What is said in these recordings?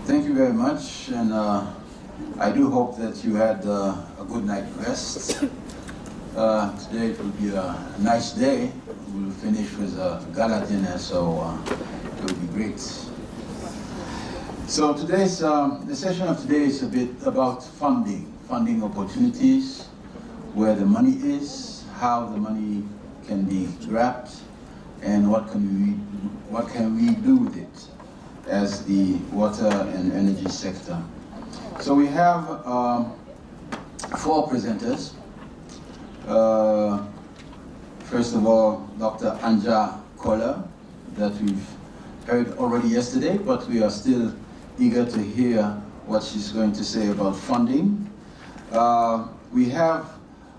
Thank you very much, and I do hope that you had a good night rest. Today it will be a nice day. We'll finish with a gala dinner, so it will be great. So today's, the session of today is a bit about funding opportunities, where the money is, how the money can be grabbed, and what can we do with it as the water and energy sector. So we have 4 presenters. First of all, Dr. ANJA KÖHLER, that we've heard already yesterday, but we are still eager to hear what she's going to say about funding. We have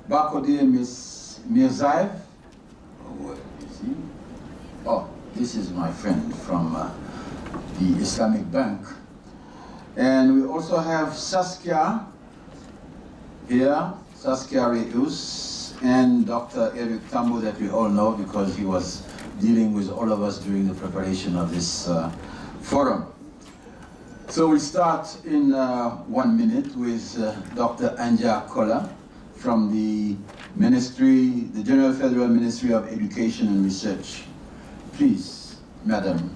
BAKHODIR Ms. MIRZAEV. Where is he? Oh, this is my friend from the Islamic Bank. And we also have SASKIA here, SASKIA REUS, and Dr. ERICK TAMBO, that we all know because he was dealing with all of us during the preparation of this forum. So we'll start in 1 minute with Dr. ANJA KÖHLER from the Ministry, the General Federal Ministry of Education and Research. Please, Madam.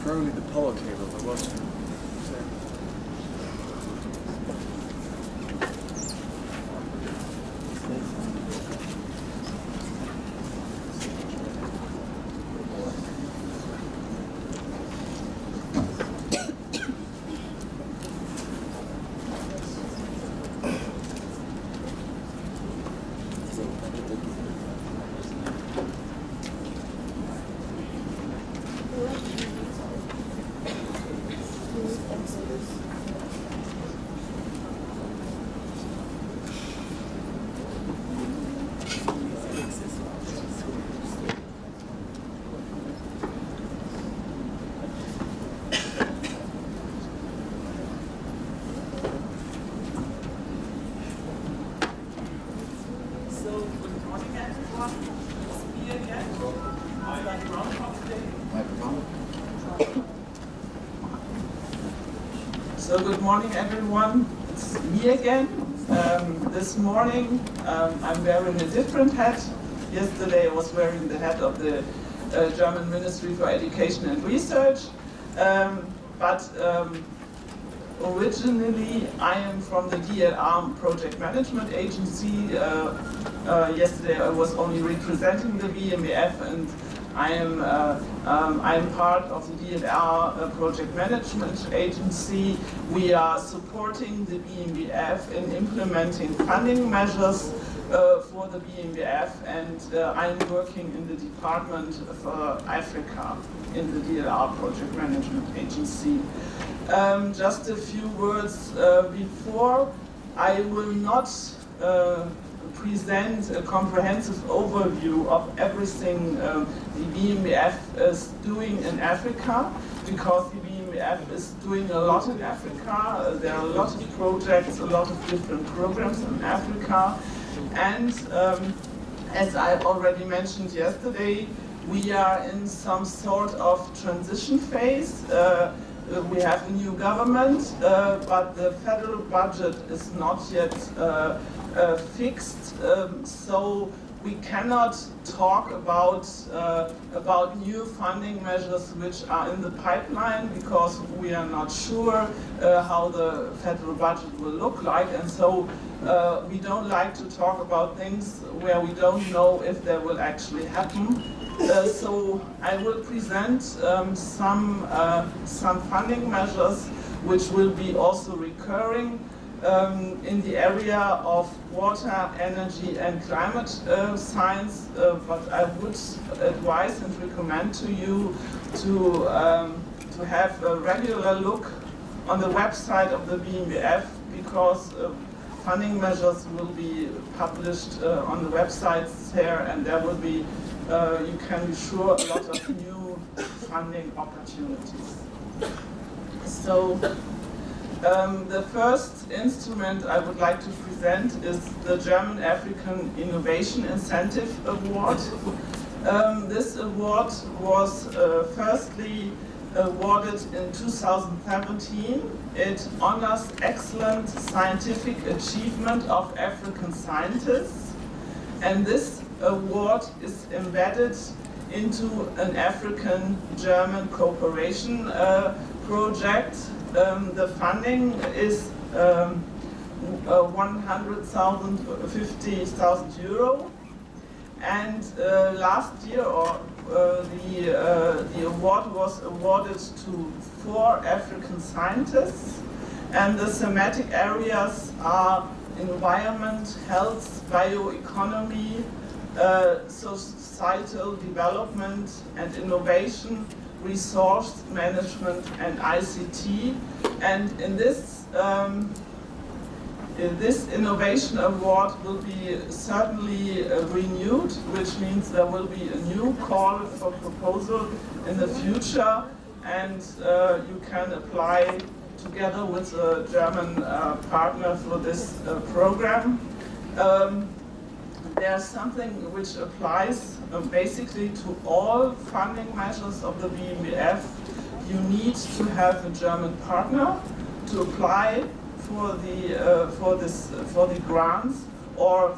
Probably the polo table, but wasn't. So good morning, everyone. It's me again. This morning I'm wearing a different hat. Yesterday I was wearing the hat of the German Ministry for Education and Research. Originally I am from the DLR Project Management Agency. Yesterday I was only representing the BMBF, and I am part of the DLR Project Management Agency. We are supporting the BMBF in implementing funding measures for the BMBF, and I'm working in the Department for Africa in the DLR Project Management Agency. Just a few words before. I will not present a comprehensive overview of everything the BMBF is doing in Africa, because the BMBF is doing a lot in Africa. There are a lot of projects, a lot of different programs in Africa. And as I already mentioned yesterday, we are in some sort of transition phase. We have a new government, but the federal budget is not yet fixed, so we cannot talk about new funding measures which are in the pipeline, because we are not sure how the federal budget will look like, and so we don't like to talk about things where we don't know if they will actually happen. So I will present some funding measures which will be also recurring in the area of water, energy and climate science, but I would advise and recommend to you to have a regular look on the website of the BMBF, because funding measures will be published on the websites here, and there will be, you can be sure, a lot of new funding opportunities. So the first instrument I would like to present is the German African Innovation Incentive Award. This award was firstly awarded in 2017. It honors excellent scientific achievement of African scientists, and this award is embedded into an African-German cooperation project. The funding is 150,000 euro, and last year the award was awarded to 4 African scientists, and the thematic areas are environment, health, bioeconomy, societal development and innovation, resource management, and ICT. And in this innovation award will be certainly renewed, which means there will be a new call for proposal in the future, and you can apply together with a German partner for this program. There's something which applies basically to all funding measures of the BMBF. You need to have a German partner to apply for the grants, or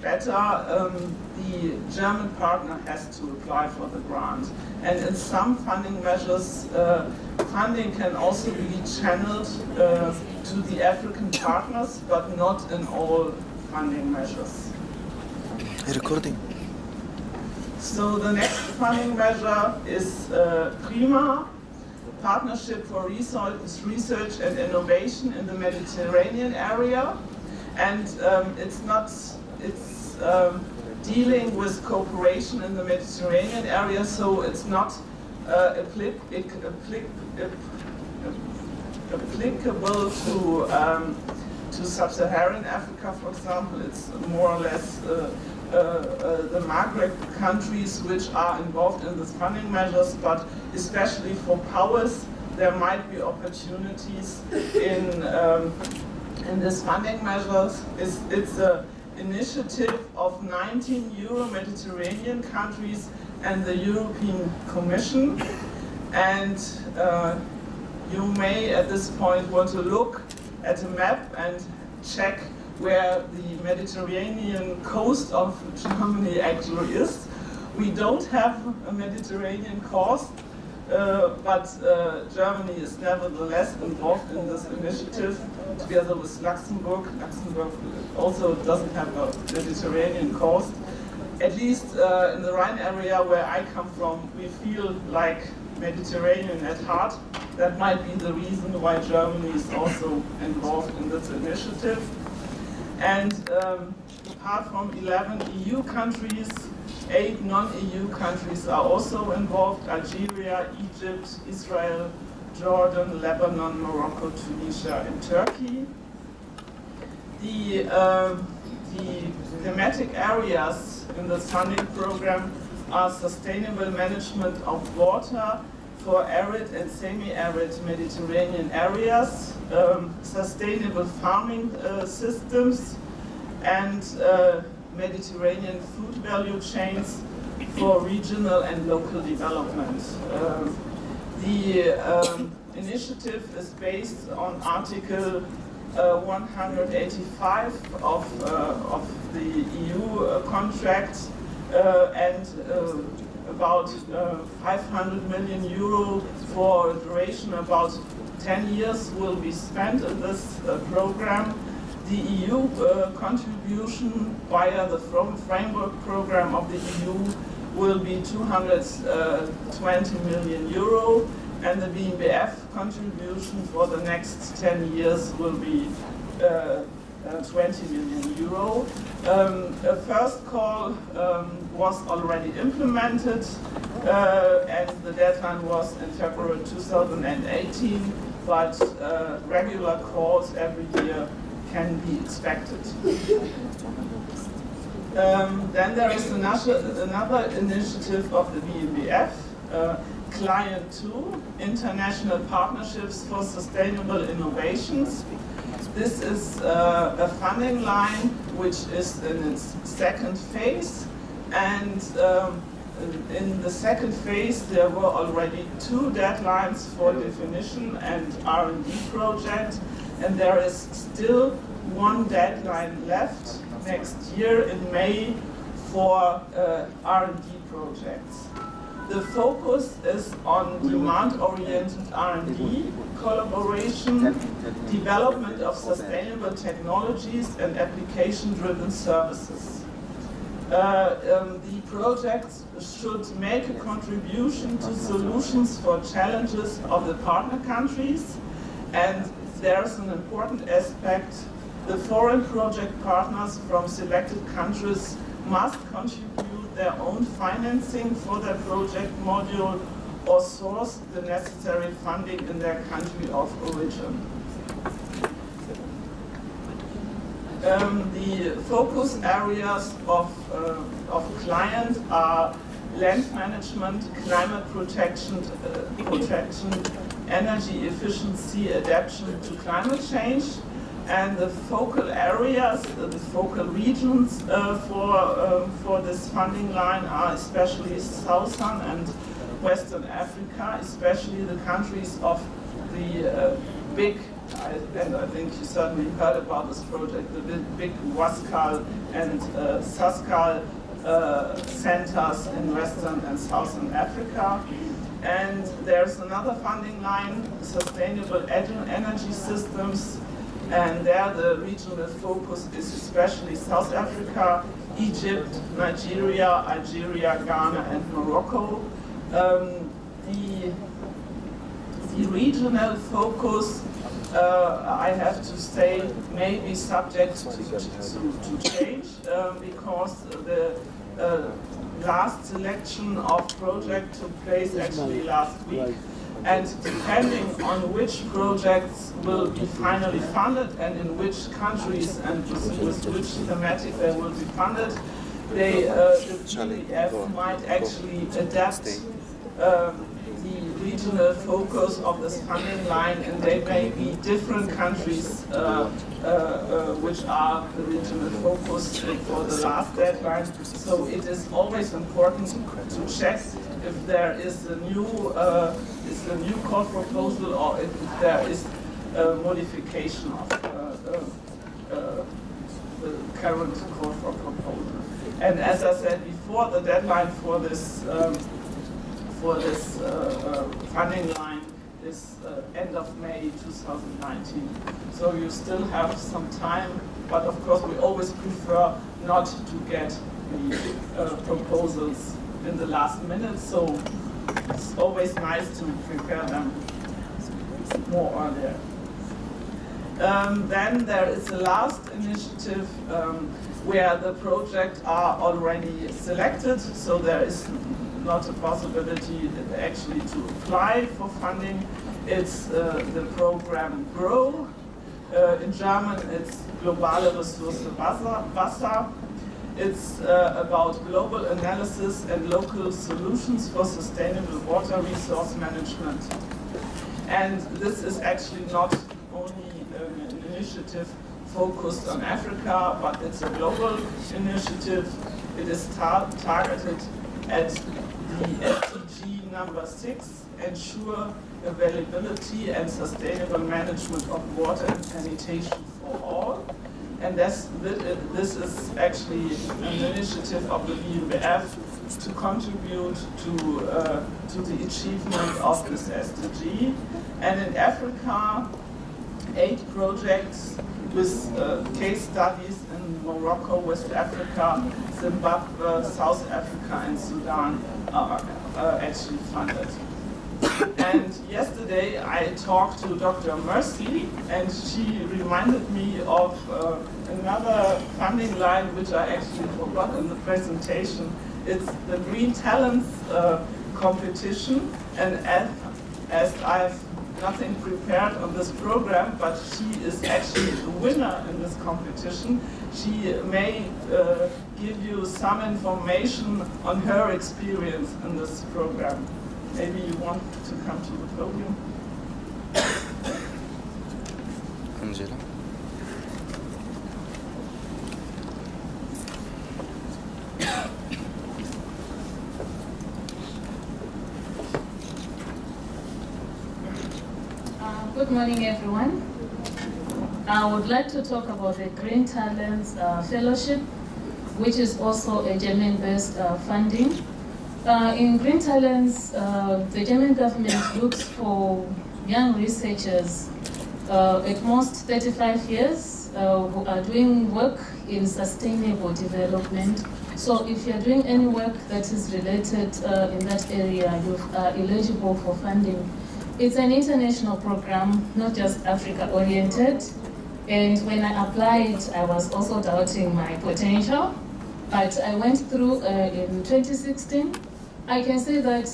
better, the German partner has to apply for the grant. And in some funding measures, funding can also be channeled to the African partners, but not in all funding measures. Recording. So the next funding measure is PRIMA, Partnership for Research and Innovation in the Mediterranean Area, and it's dealing with cooperation in the Mediterranean area, so it's not applicable to sub-Saharan Africa, for example. It's more or less the Maghreb countries which are involved in these funding measures, but especially for PAUWES, there might be opportunities in this funding measures. It's an initiative of 19 Euro-Mediterranean countries and the European Commission, and you may at this point want to look at a map and check where the Mediterranean coast of Germany actually is. We don't have a Mediterranean coast, but Germany is nevertheless involved in this initiative together with Luxembourg. Luxembourg also doesn't have a Mediterranean coast. At least in the Rhine area where I come from, we feel like Mediterranean at heart. That might be the reason why Germany is also involved in this initiative. And apart from 11 EU countries, 8 non-EU countries are also involved: Algeria, Egypt, Israel, Jordan, Lebanon, Morocco, Tunisia, and Turkey. The thematic areas in this funding program are sustainable management of water for arid and semi-arid Mediterranean areas, sustainable farming systems, and Mediterranean food value chains for regional and local development. The initiative is based on Article 185 of the EU contract, and about 500 million euro for a duration about 10 years will be spent in this program. The EU contribution via the framework program of the EU will be 220 million euro, and the BMBF contribution for the next 10 years will be 20 million euro. A first call was already implemented, and the deadline was in February 2018. but regular calls every year can be expected. Then there is another initiative of the BMBF, Client 2, International Partnerships for Sustainable Innovations. This is a funding line which is in its second phase, and in the second phase there were already 2 deadlines for definition and R&D project, and there is still 1 deadline left next year in May for R&D projects. The focus is on demand-oriented R&D, collaboration, development of sustainable technologies, and application-driven services. The projects should make a contribution to solutions for challenges of the partner countries, and there's an important aspect. The foreign project partners from selected countries must contribute their own financing for their project module or source the necessary funding in their country of origin. The focus areas of clients are land management, climate protection, energy efficiency, adaptation to climate change, and the focal areas, the focal regions for this funding line are especially Southern and Western Africa, especially the countries of the big, and I think you certainly heard about this project, the big WASCAL and SASKIA centers in Western and Southern Africa. And there's another funding line, Sustainable Energy Systems, and there the regional focus is especially South Africa, Egypt, Nigeria, Algeria, Ghana, and Morocco. The regional focus, I have to say, may be subject to change because the last selection of project took place actually last week. And depending on which projects will be finally funded and in which countries and with which thematic they will be funded, the BMBF might actually adapt the regional focus of this funding line, and they may be different countries which are the regional focus for the last deadline. So it is always important to check if there is a new call proposal or if there is a modification of the current call for proposal. And as I said before, the deadline for this funding line is end of May 2019. So you still have some time, but of course we always prefer not to get the proposals in the last minute, so it's always nice to prepare them more earlier. Then there is the last initiative where the projects are already selected, so there is not a possibility actually to apply for funding. It's the program GROW. In German, it's Globale Ressource Wasser. It's about global analysis and local solutions for sustainable water resource management. And this is actually not only an initiative focused on Africa, but it's a global initiative. It is targeted at the SDG number 6, ensure availability and sustainable management of water and sanitation for all. And this is actually an initiative of the BMBF to contribute to the achievement of this SDG. And in Africa, 8 projects with case studies in Morocco, West Africa, Zimbabwe, South Africa, and Sudan are actually funded. And yesterday I talked to Dr. Mercy, and she reminded me of another funding line which I actually forgot in the presentation. It's the Green Talents competition, and as I've nothing prepared on this program, but she is actually the winner in this competition. She may give you some information on her experience in this program. Maybe you want to come to the podium. Angela. Good morning, everyone. I would like to talk about the Green Talents Fellowship, which is also a German-based funding. In Green Talents, the German government looks for young researchers, at most 35 years, who are doing work in sustainable development. So if you're doing any work that is related in that area, you are eligible for funding. It's an international program, not just Africa-oriented. And when I applied, I was also doubting my potential. But I went through in 2016. I can say that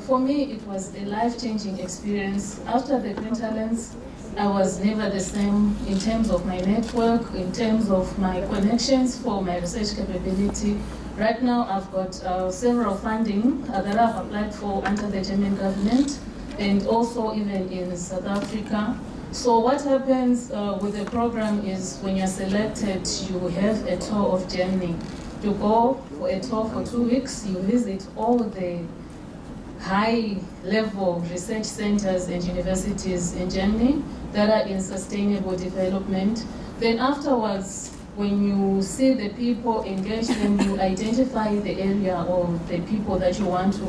for me, it was a life-changing experience. After the Green Talents, I was never the same in terms of my network, in terms of my connections for my research capability. Right now, I've got several funding that I've applied for under the German government, and also even in South Africa. So what happens with the program is when you're selected, you have a tour of Germany. You go for a tour for 2 weeks, you visit all the high-level research centers and universities in Germany that are in sustainable development. Then afterwards, when you see the people, engage them, you identify the area or the people that you want to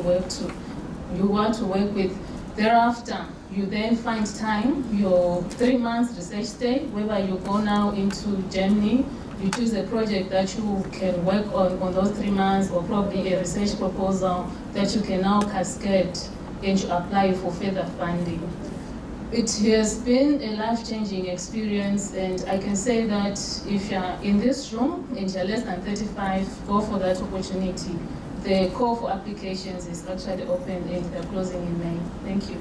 work with. Thereafter, you then find time, your 3 months research stay, whether you go now into Germany, you choose a project that you can work on those 3 months, or probably a research proposal that you can now cascade and you apply for further funding. It has been a life-changing experience, and I can say that if you're in this room and you're less than 35, go for that opportunity. The call for applications is actually open and they're closing in May. Thank you.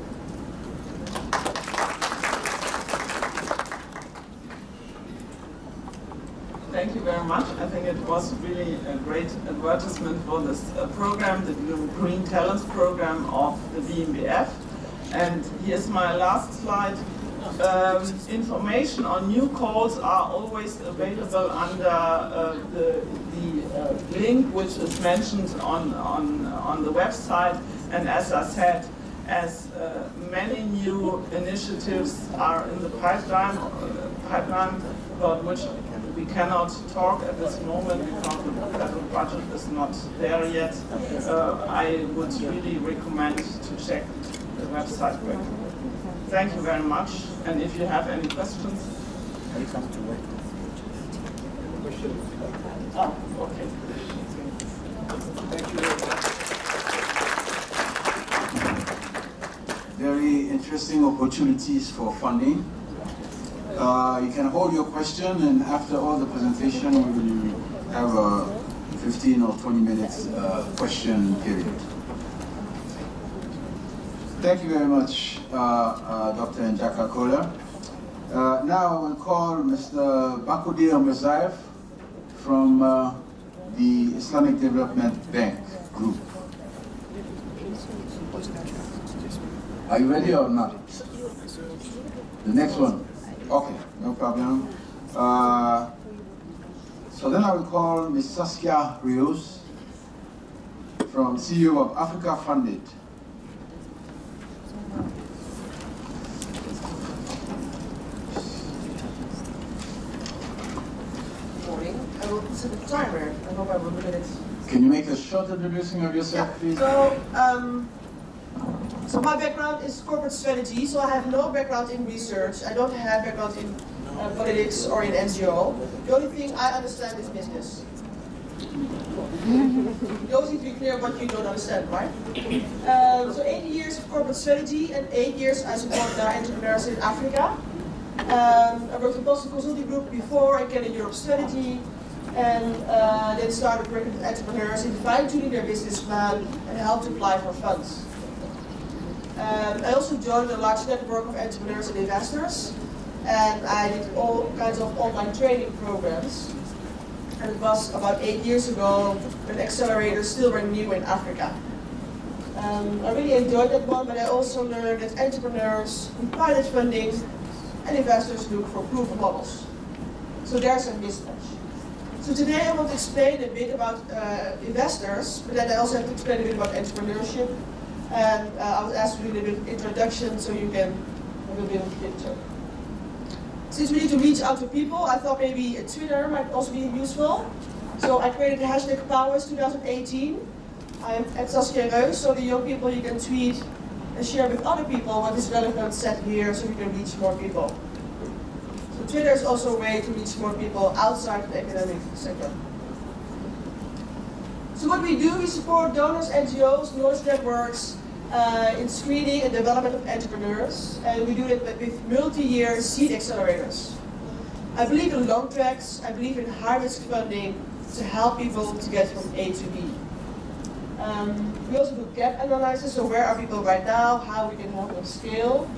Thank you very much. I think it was really a great advertisement for this program, the Green Talents program of the BMBF. And here's my last slide. Information on new calls are always available under the link which is mentioned on the website. And as I said, as many new initiatives are in the pipeline about which we cannot talk at this moment because the budget is not there yet, I would really recommend to check the website back. Thank you very much. And if you have any questions. Oh, okay. Thank you very much. Very interesting opportunities for funding. You can hold your question, and after all the presentation, we will have a 15 or 20 minutes question period. Thank you very much, Dr. ANJA KÖHLER. Now I will call Mr. BAKHODIR MIRZAEV from the Islamic Development Bank Group. Are you ready or not? The next one? Okay, no problem. So then I will call Ms. SASKIA REUS from CEO of Africa Funded. I will set a timer. I hope I will do it. Can you make a short introduction of yourself, please? So my background is corporate strategy, so I have no background in research. I don't have background in politics or in NGO. The only thing I understand is business. You always need to be clear what you don't understand, right? So 8 years of corporate strategy and 8 years I support entrepreneurs in Africa. I worked in Boston Consulting Group before, I get a Europe strategy, and then started working with entrepreneurs in fine-tuning their business plan and helped apply for funds. I also joined a large network of entrepreneurs and investors, and I did all kinds of online training programs. And it was about 8 years ago when accelerators still were new in Africa. I really enjoyed that one, but I also learned that entrepreneurs need pilot funding and investors look for proof of models. So there's a mismatch. So today I want to explain a bit about investors, but then I also have to explain a bit about entrepreneurship. And I will ask you a little bit of introduction so you can have a bit of a picture. Since we need to reach out to people, I thought maybe a Twitter might also be useful. So I created the hashtag PAUWES 2018. I am at SASKIA REUS, so the young people, you can tweet and share with other people what is relevant set here so we can reach more people. So Twitter is also a way to reach more people outside the academic sector. So what we do, we support donors, NGOs, knowledge networks in screening and development of entrepreneurs, and we do it with multi-year seed accelerators. I believe in long tracks, I believe in high-risk funding to help people to get from A to B. We also do gap analysis, so where are people right now, how we can help them scale.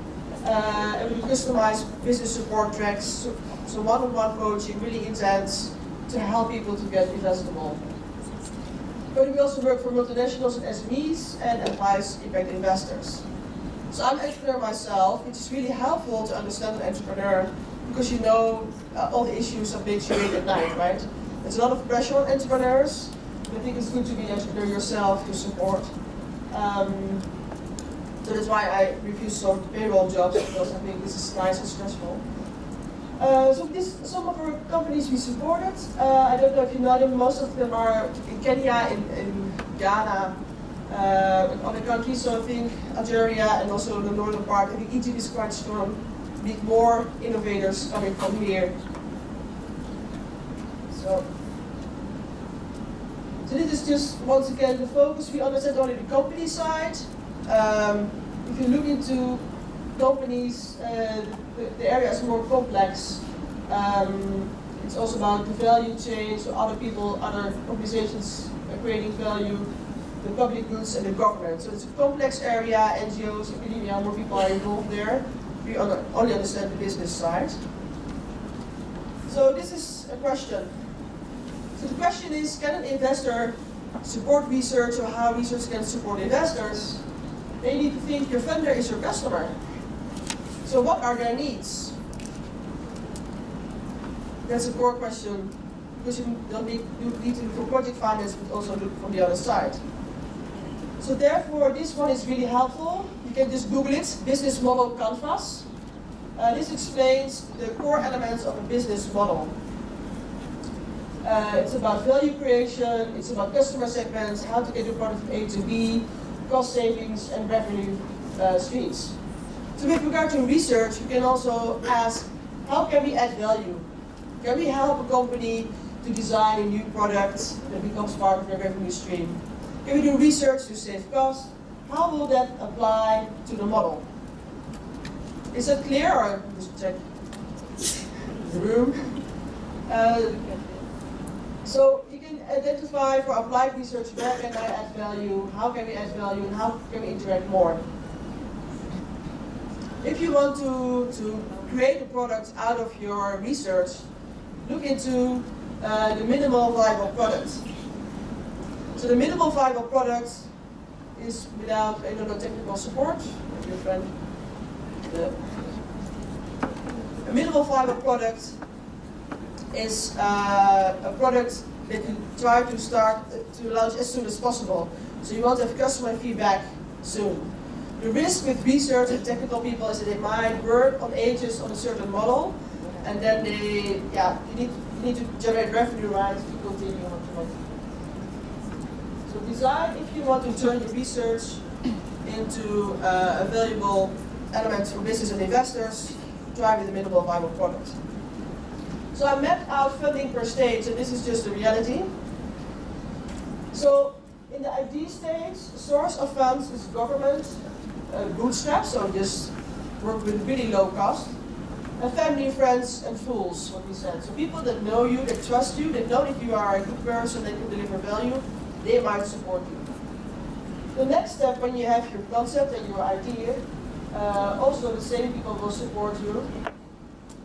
And we do customized business support tracks, so one-on-one coaching, really intense, to help people to get investable. But we also work for multinationals and SMEs and advise impact investors. So I'm an entrepreneur myself, which is really helpful to understand an entrepreneur because you know all the issues that makes you wake at night, right? There's a lot of pressure on entrepreneurs. I think it's good to be an entrepreneur yourself to support. So that's why I refuse some payroll jobs, because I think this is nice and stressful. So some of our companies we supported. I don't know if you know them, most of them are in Kenya, in Ghana, in other countries, so I think Algeria and also the northern part. I think Egypt is quite strong. We need more innovators coming from here. So this is just, once again, the focus. We understand only the company side. If you look into companies, the area is more complex. It's also about the value chain, so other people, other organizations are creating value, the public goods and the government. So it's a complex area, NGOs, academia, more people are involved there. We only understand the business side. So this is a question. So the question is, can an investor support research, or how research can support investors? Then you need to think your funder is your customer. So what are their needs? That's a core question, because you don't need to look for project finance, but also look from the other side. So therefore, this one is really helpful. You can just Google it, business model canvas. This explains the core elements of a business model. It's about value creation, it's about customer segments, how to get your product from A to B, cost savings, and revenue streams. So with regard to research, you can also ask, how can we add value? Can we help a company to design a new product that becomes part of their revenue stream? Can we do research to save costs? How will that apply to the model? Is that clear, or just check the room? So you can identify for applied research, where can I add value, how can we add value, and how can we interact more? If you want to create a product out of your research, look into the minimal viable product. So the minimal viable product is without technical support. Your friend. A minimal viable product is a product that you try to launch as soon as possible. So you want to have customer feedback soon. The risk with research and technical people is that they might work on ages on a certain model, and then you need to generate revenue, right, to continue on the model. So design if you want to turn your research into a valuable element for business and investors, try with a minimal viable product. So I mapped out funding per stage, and this is just the reality. So in the ID stage, source of funds is government, bootstrap, so just work with really low cost, and family, friends, and fools, what we said. So people that know you, that trust you, that know that you are a good person, that can deliver value, they might support you. The next step, when you have your concept and your idea, also the same people will support you.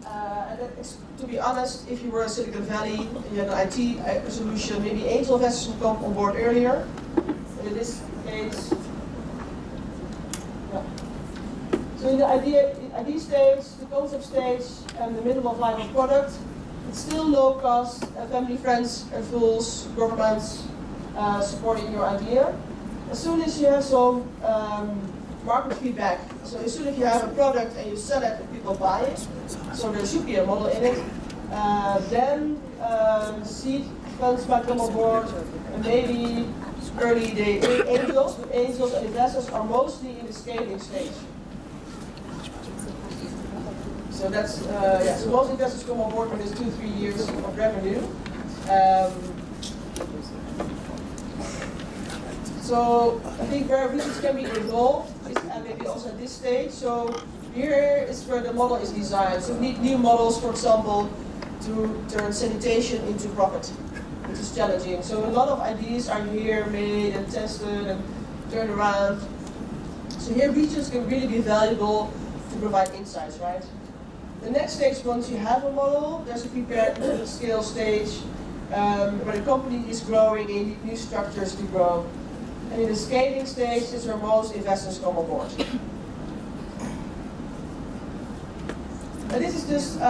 And that is, to be honest, if you were in Silicon Valley and you had an IT solution, maybe angel investors would come on board earlier. But in this case, yeah. So in the idea stage, the concept stage, and the minimal viable product, it's still low cost, family, friends, and fools, governments supporting your idea. As soon as you have some market feedback, so as soon as you have a product and you sell it and people buy it, so there should be a model in it, then seed funds might come on board, and maybe early day angels, but angels and investors are mostly in the scaling stage. So that's, yeah, so most investors come on board when there's 2-3 years of revenue. So I think where research can be involved is maybe also at this stage. So here is where the model is designed. So we need new models, for example, to turn sanitation into profit, which is challenging. So a lot of ideas are here made and tested and turned around. So here research can really be valuable to provide insights, right? The next stage, once you have a model, there's a prepared scale stage where the company is growing and you need new structures to grow. And in the scaling stage is where most investors come on board. And this is just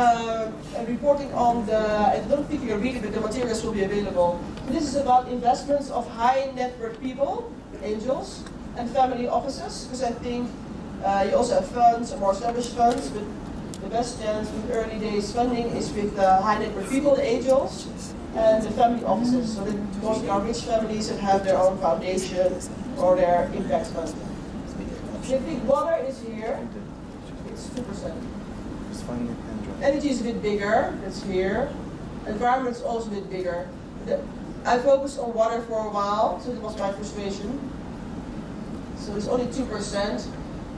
reporting on the, I don't think you'll read it, but the materials will be available. So this is about investments of high net worth people, angels, and family offices, because I think you also have funds, more established funds, but the best chance with early days funding is with high net worth people, the angels, and the family offices. So that mostly are rich families that have their own foundation or their impact fund. The big water is here, it's 2%. Energy is a bit bigger, that's here. Environment is also a bit bigger. I focused on water for a while, so it was my frustration. So it's only 2%.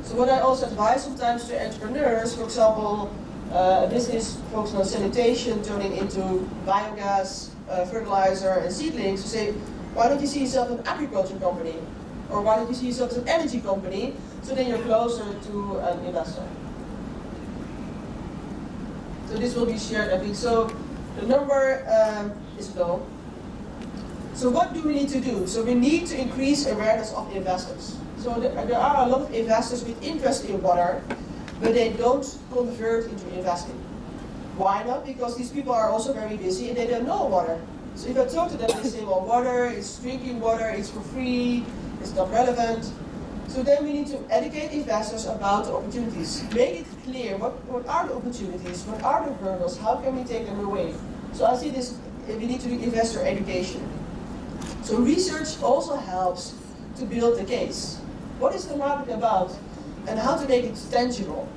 So what I also advise sometimes to entrepreneurs, for example, a business focused on sanitation turning into biogas, fertilizer, and seedlings, to say, why don't you see yourself as an agriculture company? Or why don't you see yourself as an energy company? So then you're closer to an investor. So this will be shared, I think. So the number is low. So what do we need to do? So we need to increase awareness of investors. So there are a lot of investors with interest in water, but they don't convert into investing. Why not? Because these people are also very busy and they don't know water. So if I talk to them, they say, well, water is drinking water, it's for free, it's not relevant. So then we need to educate investors about the opportunities. Make it clear, what are the opportunities, what are the hurdles, how can we take them away? So I see this, we need to do investor education. So research also helps to build the case. What is the market about and how to make it tangible?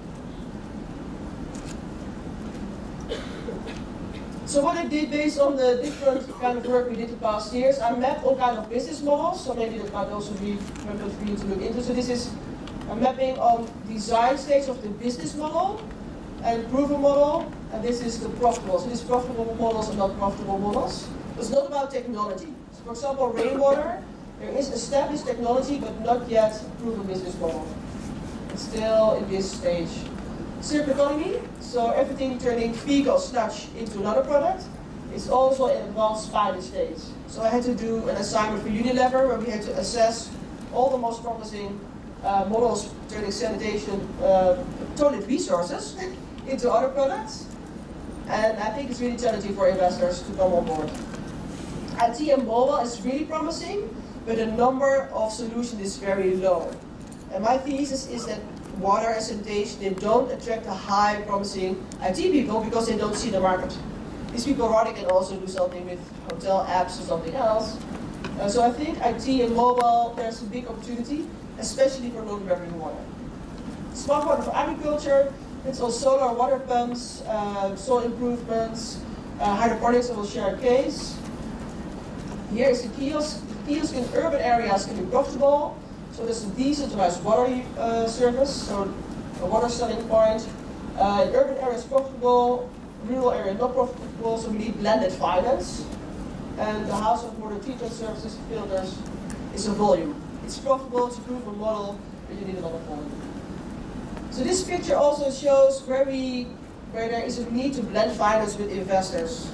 So what I did based on the different kind of work we did the past years, I mapped all kind of business models, so maybe that might also be relevant for you to look into. So this is a mapping on design stage of the business model and proven model, and this is the profitable. So these profitable models are not profitable models. It's not about technology. So for example, rainwater, there is established technology, but not yet proven business model. It's still in this stage. Circular economy, so everything turning fecal sludge into another product, is also in advanced pilot stage. So I had to do an assignment for Unilever where we had to assess all the most promising models turning sanitation, toilet resources into other products. And I think it's really challenging for investors to come on board. IT and mobile is really promising, but the number of solutions is very low. And my thesis is that water and sanitation, they don't attract the high promising IT people because they don't see the market. These people rather can also do something with hotel apps or something else. So I think IT and mobile, there's a big opportunity, especially for non-revenue water. Smart water for agriculture, it's all solar water pumps, soil improvements, hydroponics, I will share a case. Here is the kiosk. The kiosk in urban areas can be profitable. So there's a decentralized water service, so a water selling point. In urban areas profitable, rural area not profitable, so we need blended finance. And the house of water treatment services, filters, is a volume. it's profitable to prove a model, but you need a lot of volume. So this picture also shows where there is a need to blend finance with investors.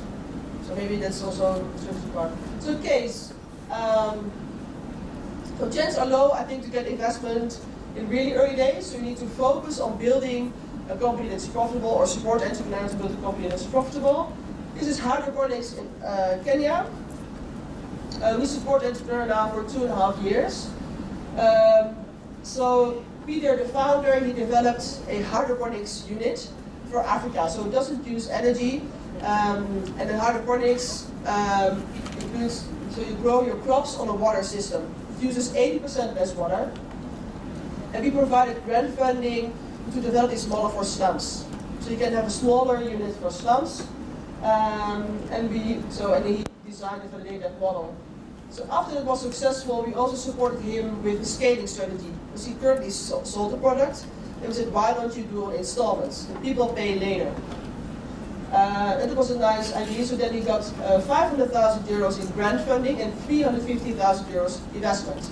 So maybe that's also a interesting part. So case, so chances are low, I think, to get investment in really early days. So you need to focus on building a company that's profitable or support entrepreneurs to build a company that's profitable. This is hydroponics in Kenya. We support the entrepreneur now for 2.5 years. So Peter, the founder, he developed a hydroponics unit for Africa. So it doesn't use energy, and the hydroponics includes, so you grow your crops on a water system. It uses 80% less water. And we provided grant funding to develop this model for slums. So you can have a smaller unit for slums, and he designed and validated that model. So after it was successful, we also supported him with the scaling strategy. Because he currently sold the product, and we said, why don't you do installments? And people pay later. That was a nice idea, so then he got 500,000 euros in grant funding and 350,000 euros investment.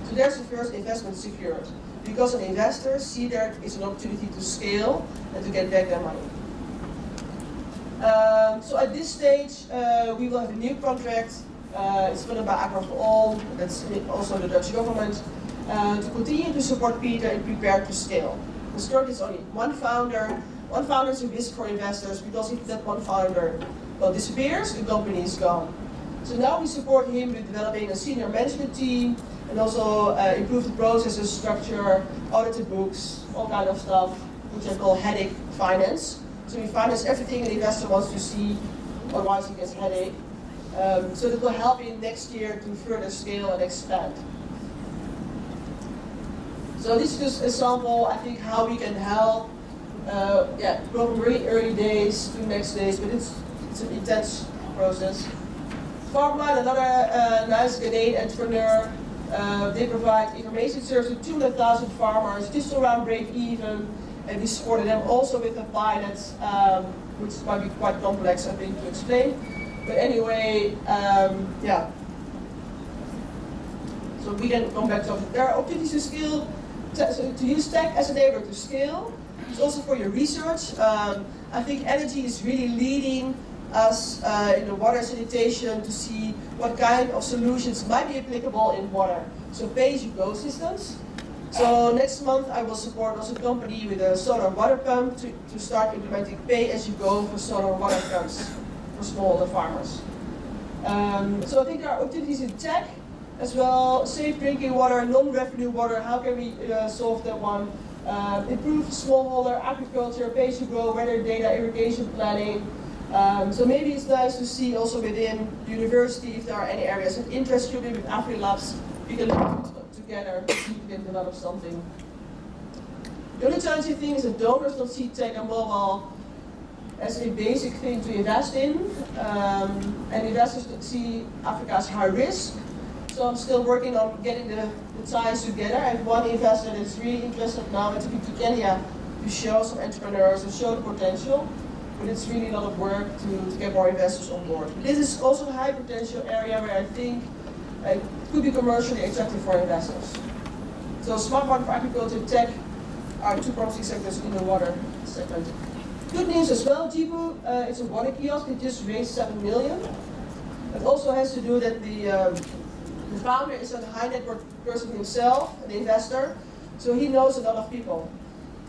So there's the first investment secured. Because an investor see there is an opportunity to scale and to get back their money. So at this stage, we will have a new contract. It's funded by Accra for All, that's also the Dutch government, to continue to support Peter and prepare to scale. The currently is only one founder. One founder is a risk for investors because if that one founder disappears, the company is gone. So now we support him with developing a senior management team and also improve the processes, structure, audit the books, all kind of stuff, which I call headache finance. So we finance everything an investor wants to see, otherwise he gets a headache. So that will help him next year to further scale and expand. So this is just a sample, I think, how we can help. Go from really early days to next days, but it's an intense process. Farmline, another nice Ghanaian entrepreneur. They provide information service to 200,000 farmers, just around break even, and we supported them also with a pilot, which might be quite complex, I think, to explain. But anyway, so we can come back to it. There are opportunities to scale, to use tech as an enabler to scale. It's also for your research. I think energy is really leading us in the water sanitation to see what kind of solutions might be applicable in water. So pay-as-you-go systems. So next month I will support also a company with a solar water pump to start implementing pay-as-you-go for solar water pumps for smaller farmers. So I think there are opportunities in tech as well, safe drinking water, non-revenue water, how can we solve that one? Improve smallholder agriculture, pay-as-you-go, weather data, irrigation planning. So maybe it's nice to see also within the university if there are any areas of interest. Maybe with AfriLabs, we can look together to see if we can develop something. The only challenging thing is that donors don't see tech and mobile as a basic thing to invest in, and investors see Africa as high risk. So I'm still working on getting the ties together. I have one investor that's really interested now in to Kenya to show some entrepreneurs and show the potential. But it's really a lot of work to get more investors on board. This is also a high potential area where I think it could be commercially attractive for investors. So smart water for agriculture, tech are two promising sectors in the water segment. Good news as well, Jibu, it's a water kiosk. It just raised 7 million. It also has to do that the founder is a high net worth person himself, an investor, so he knows a lot of people.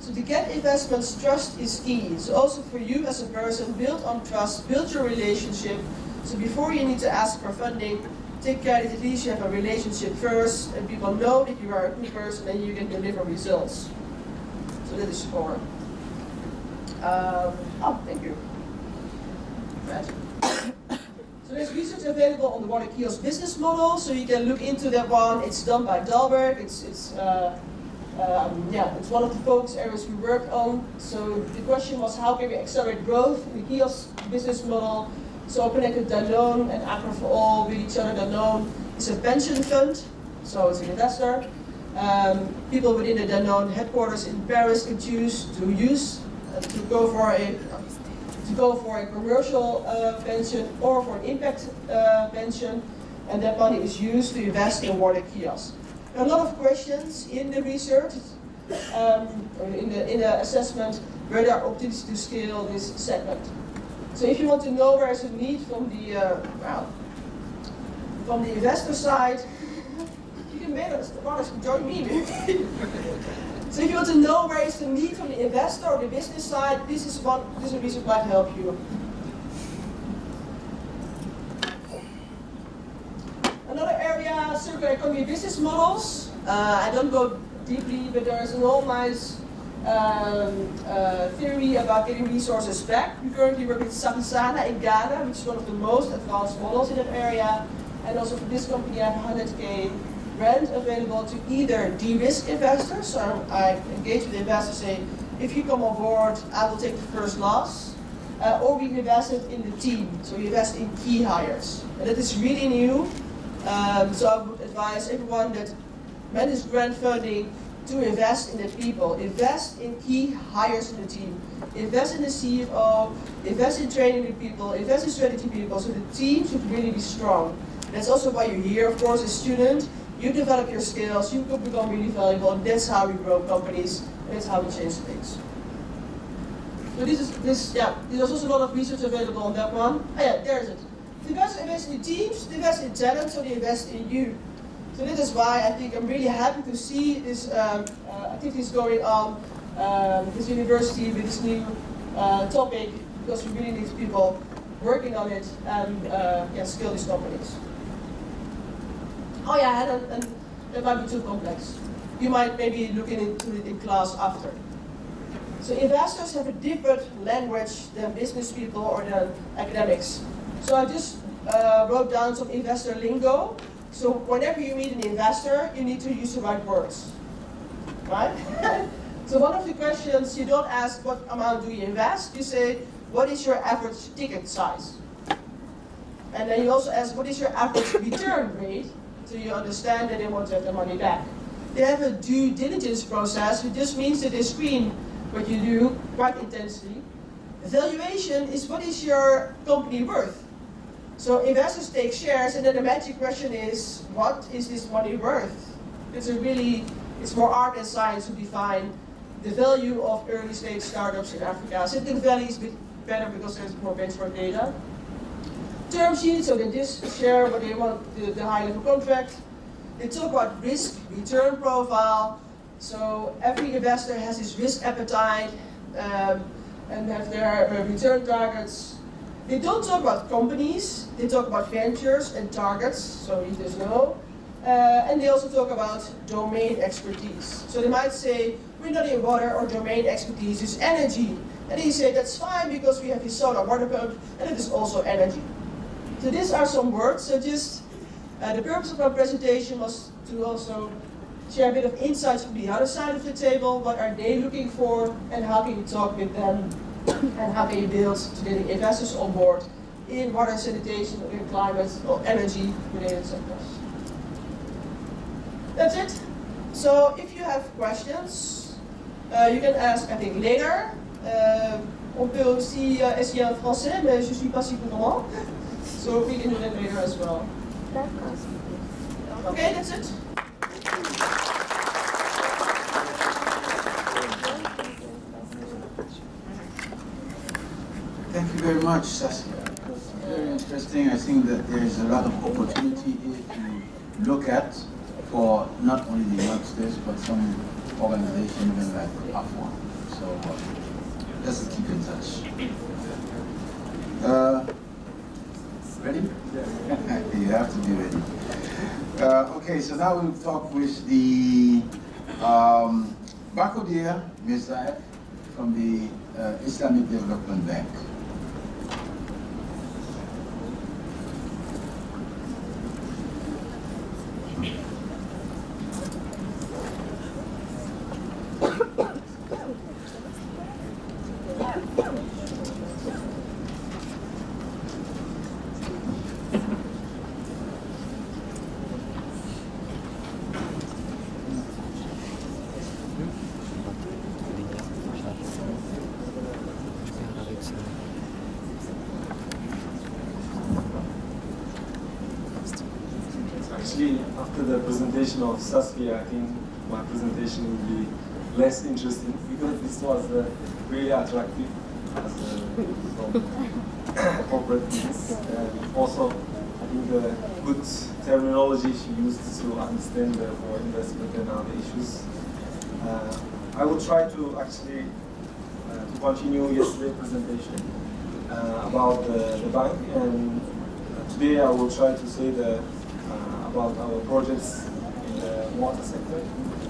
So to get investments, trust is key. So also for you as a person, build on trust, build your relationship. So before you need to ask for funding, take care that at least you have a relationship first, and people know that you are a good person and you can deliver results. So that is core. Thank you. Right. So there's research available on the water kiosk business model, so you can look into that one. It's done by Dalberg. It's one of the focus areas we worked on. So the question was, how can we accelerate growth in the kiosk business model? So connected Danone and Accra for All with each other. Danone is a pension fund, so it's an investor. People within the Danone headquarters in Paris can choose to go for a commercial pension or for an impact pension, and that money is used to invest in water kiosks. A lot of questions in the research, in the assessment, where there are opportunities to scale this segment. So if you want to know where is a need from the investor side, you can join me. So if you want to know where is the need from the investor or the business side, this is a research might help you. Another area, circular economy business models. I don't go deeply, but there is a whole nice theory about getting resources back. We currently work with SASKIA in Ghana, which is one of the most advanced models in that area. And also for this company, I have 100K grant available to either de-risk investors. So I engage with the investors, say, if you come on board, I will take the first loss. Or we invested in the team, so we invest in key hires. And that is really new. So I would advise everyone that manages grant funding to invest in the people, invest in key hires in the team, invest in the CFO, invest in training the people, invest in strategy people, so the team should really be strong. That's also why you're here, of course, as a student. You develop your skills, you could become really valuable, and that's how we grow companies, and that's how we change things. So there's also a lot of research available on that one. Oh yeah, there's it. The investors invest in teams, they invest in talent, so they invest in you. So this is why I think I'm really happy to see this activities going on, this university with this new topic, because we really need people working on it and scale these companies. Oh yeah, and that might be too complex. You might maybe look into it in class after. So investors have a different language than business people or than academics. So I just wrote down some investor lingo. So whenever you meet an investor, you need to use the right words, right? So one of the questions, you don't ask what amount do you invest, you say, what is your average ticket size? And then you also ask, what is your average return rate? So you understand that they want to have their money back. They have a due diligence process, which just means that they screen what you do quite intensely. Valuation is, what is your company worth? So investors take shares, and then the magic question is, what is this money worth? It's more art and science to define the value of early stage startups in Africa. Silicon Valley is a bit better because there's more benchmark data. Term sheet, so they just share what they want, the high level contract. They talk about risk, return profile. So every investor has his risk appetite and have their return targets. They don't talk about companies, they talk about ventures and targets, so you just know. And they also talk about domain expertise. So they might say, we're not in water, or domain expertise is energy. And they say, that's fine because we have this solar water pump, and it is also energy. So these are some words. So just the purpose of my presentation was to also share a bit of insights from the other side of the table. What are they looking for, and how can you talk with them? And how can you build to get investors on board in water, sanitation, in climate, or energy-related sectors. That's it. So if you have questions, you can ask, I think, later. On peut aussi essayer en français, mais je suis pas si couramment. So we can do that later as well. Okay, that's it. Thank you very much, Saskia. Very interesting. I think that there is a lot of opportunity here to look at for not only the youngsters, but some organizations even like AFWA. So let's keep in touch. Ready? You have to be ready. Okay, so now we'll talk with the BAKHODIR, MIRZAEV, from the Islamic Development Bank. Actually, after the presentation of Saskia, I think my presentation will be less interesting because this was really attractive as from corporate business. And also, I think the good terminology she used to understand for investment and other issues. I will try to actually to continue yesterday's presentation about the bank, and today I will try to say about our projects in the water sector,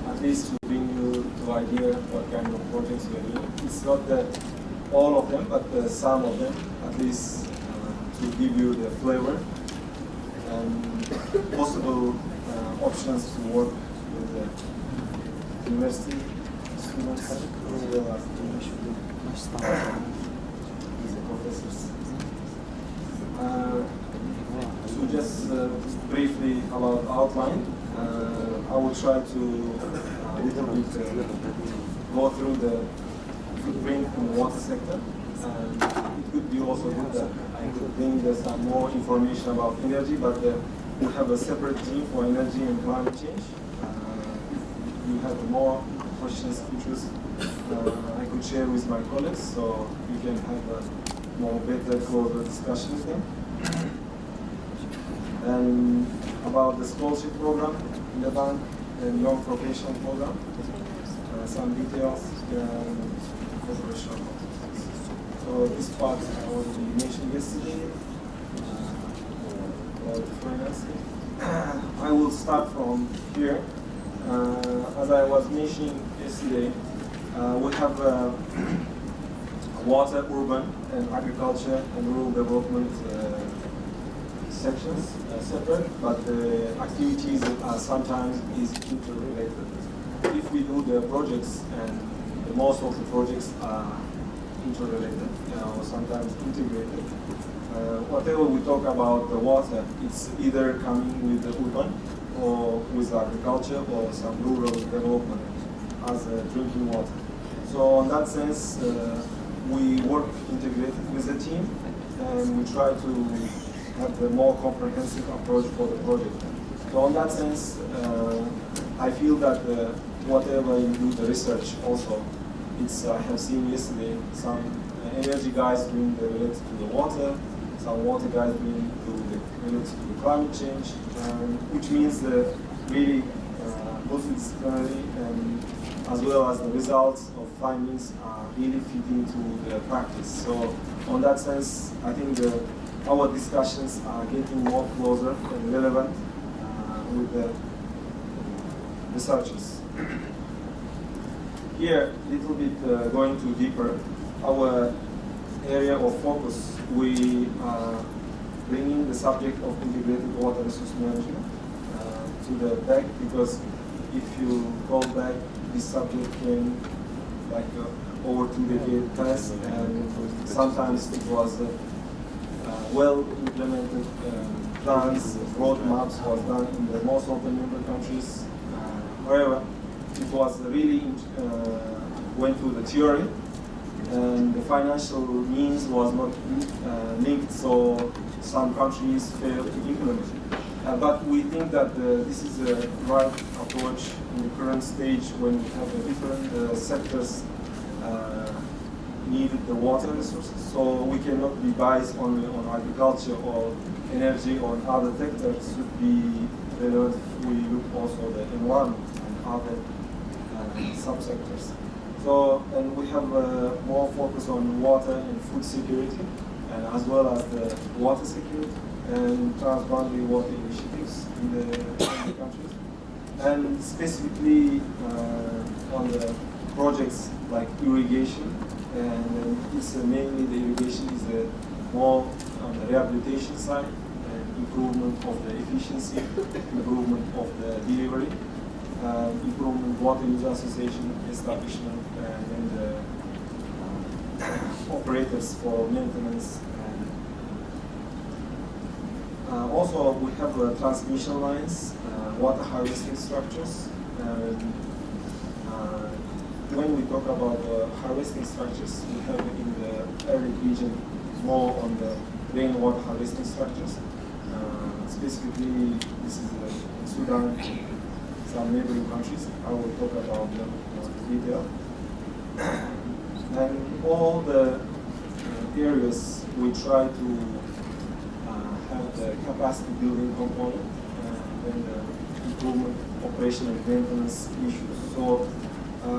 at least to bring you to idea what kind of projects we are doing. It's not all of them, but some of them, at least to give you the flavor and possible options to work with the university students as well as the professors. So just briefly about outline, I will try to little bit go through the footprint in the water sector. And it could be also good that I could bring some more information about energy, but we have a separate team for energy and climate change. If you have more questions, interest, I could share with my colleagues, so you can have a more better, closer discussion with them. And about the scholarship program in the bank and young professional program, some details and cooperation. So this part I already mentioned yesterday about financing. I will start from here. As I was mentioning yesterday, we have water, urban, and agriculture and rural development sections separate, but the activities are sometimes interrelated. If we do the projects, and most of the projects are interrelated, or sometimes integrated. Whatever we talk about the water, it's either coming with the urban or with agriculture or some rural development as drinking water. So in that sense, we work integrated with the team, and we try to have the more comprehensive approach for the project. So in that sense, I feel that whatever you do the research also, it's I have seen yesterday some energy guys doing the related to the water, some water guys doing the related to the climate change, which means really multidisciplinary, and as well as the results of findings are really fitting to the practice. So on that sense, I think our discussions are getting more closer and relevant with the researchers. Here, a little bit going to deeper, our area of focus, we are bringing the subject of integrated water resource management to the back, because if you go back, this subject came like over 2 decades past, and sometimes it was well implemented plans, roadmaps was done in the most of the member countries. However, it was really went through the theory, and the financial means was not linked, so some countries failed to implement it. But we think that this is the right approach in the current stage when we have different sectors needed the water resources. So we cannot be biased only on agriculture or energy or other sectors. Should be relevant if we look also the environment and other subsectors. So, and we have more focus on water and food security, and as well as the water security and transboundary water initiatives in the countries. And specifically on the projects like irrigation, and it's mainly the irrigation is more on the rehabilitation side, and improvement of the efficiency, improvement of the delivery, improvement water user association establishment, and then the operators for maintenance. Also, we have transmission lines, water harvesting structures. When we talk about harvesting structures, we have in the ERICK region more on the rainwater harvesting structures. specifically, this is Sudan, some neighboring countries. I will talk about them in detail. And all the areas we try to have the capacity building component and then the improvement, operation and maintenance issues. So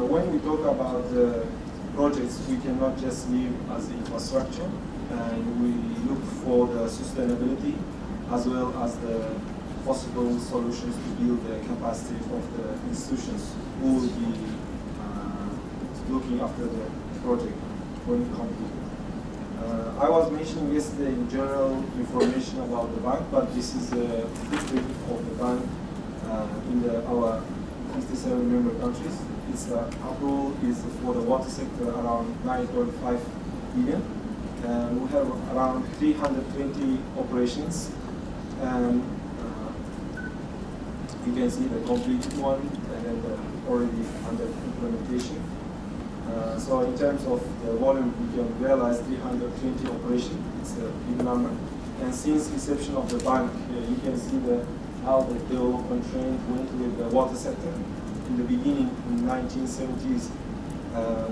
when we talk about the projects, we cannot just live as infrastructure, and we look for the sustainability as well as the possible solutions to build the capacity of the institutions who will be looking after the project when it comes to it. I was mentioning yesterday in general information about the bank, but this is a footprint of the bank in our 57 member countries. Its approval is for the water sector around 9.5 billion. We have around 320 operations, and you can see the completed one and then already under implementation. So in terms of the volume, we can realize 320 operations. It's a big number. And since inception of the bank, you can see how the development trend went with the water sector. In the beginning, in 1970s,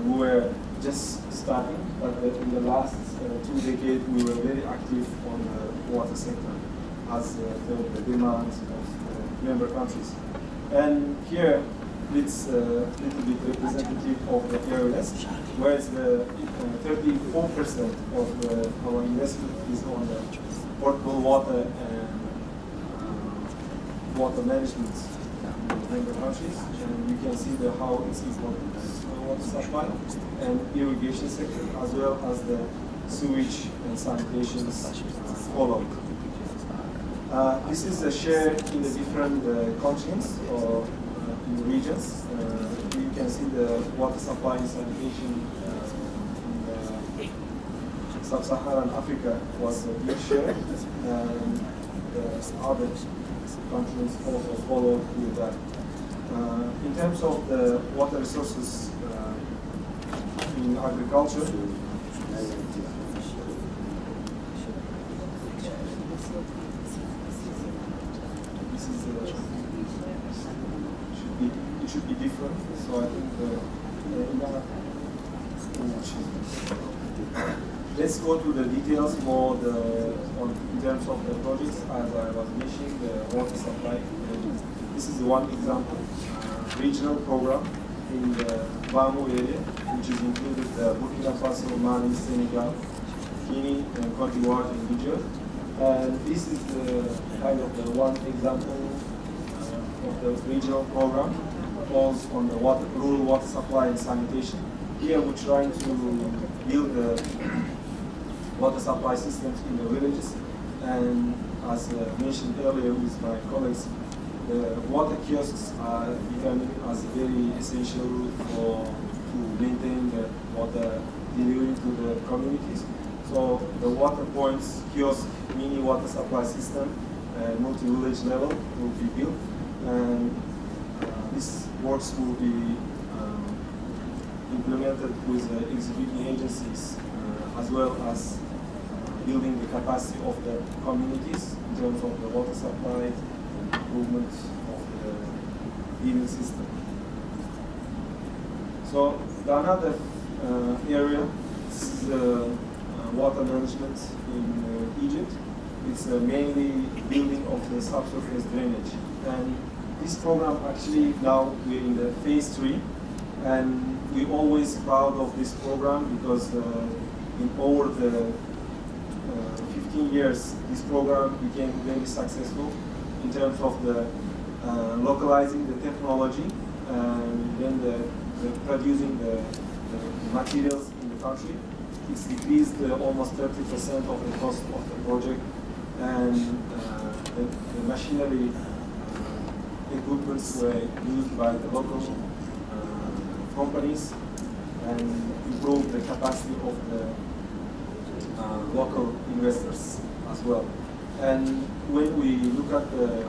we were just starting, but in the last 2 decades, we were very active on the water sector as the demands of the member countries. And here, it's a little bit representative of the areas, whereas the 34% of our investment is on the portable water and water management in the member countries. And you can see how it's important water supply and irrigation sector, as well as the sewage and sanitation follow. This is a share in the different continents or in the regions. You can see the water supply and sanitation in sub-Saharan Africa was a big share, and the other continents also followed with that. In terms of the water resources in agriculture, this is it should be different. So I think let's go to the details more in terms of the projects. As I was mentioning, the water supply. This is one example, regional program in the BAMO area, which is included Burkina Faso, Mali, Senegal, Guinea, and Cote d'Ivoire and Niger. And this is the kind of the one example of the regional program, falls on the rural water supply and sanitation. Here we're trying to build the water supply systems in the villages, and as mentioned earlier with my colleagues, the water kiosks are becoming as very essential to maintain the water delivery to the communities. So the water points, kiosk, mini water supply system, multi-village level will be built, and this works will be implemented with the executing agencies as well as building the capacity of the communities in terms of the water supply, improvement of the heating system. So another area is water management in Egypt. It's mainly building of the subsurface drainage. And this program actually now we're in the phase 3, and we're always proud of this program because in over the 15 years this program became very successful in terms of the localizing the technology and then the producing the materials in the country. It's decreased almost 30% of the cost of the project, and the machinery equipments were used by the local companies and improved the capacity of the local investors as well. And when we look at the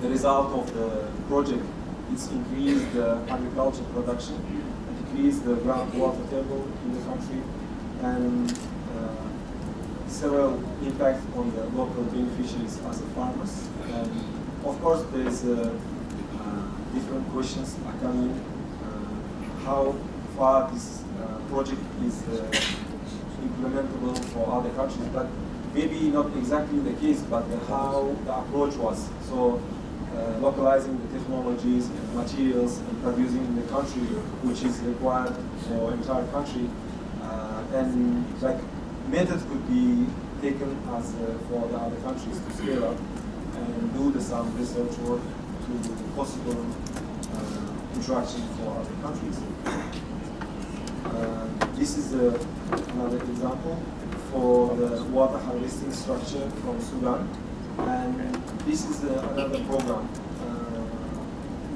result of the project, it's increased the agriculture production, decreased the groundwater table in the country, and several impacts on the local beneficiaries as a farmers. And of course, there's different questions are coming. How far this project is implementable for other countries, but maybe not exactly the case, but how the approach was. So localizing the technologies and materials and producing in the country, which is required for entire country, and like methods could be taken as for the other countries to scale up and do some research work to possible interaction for other countries. This is another example for the water harvesting structure from Sudan, and this is another program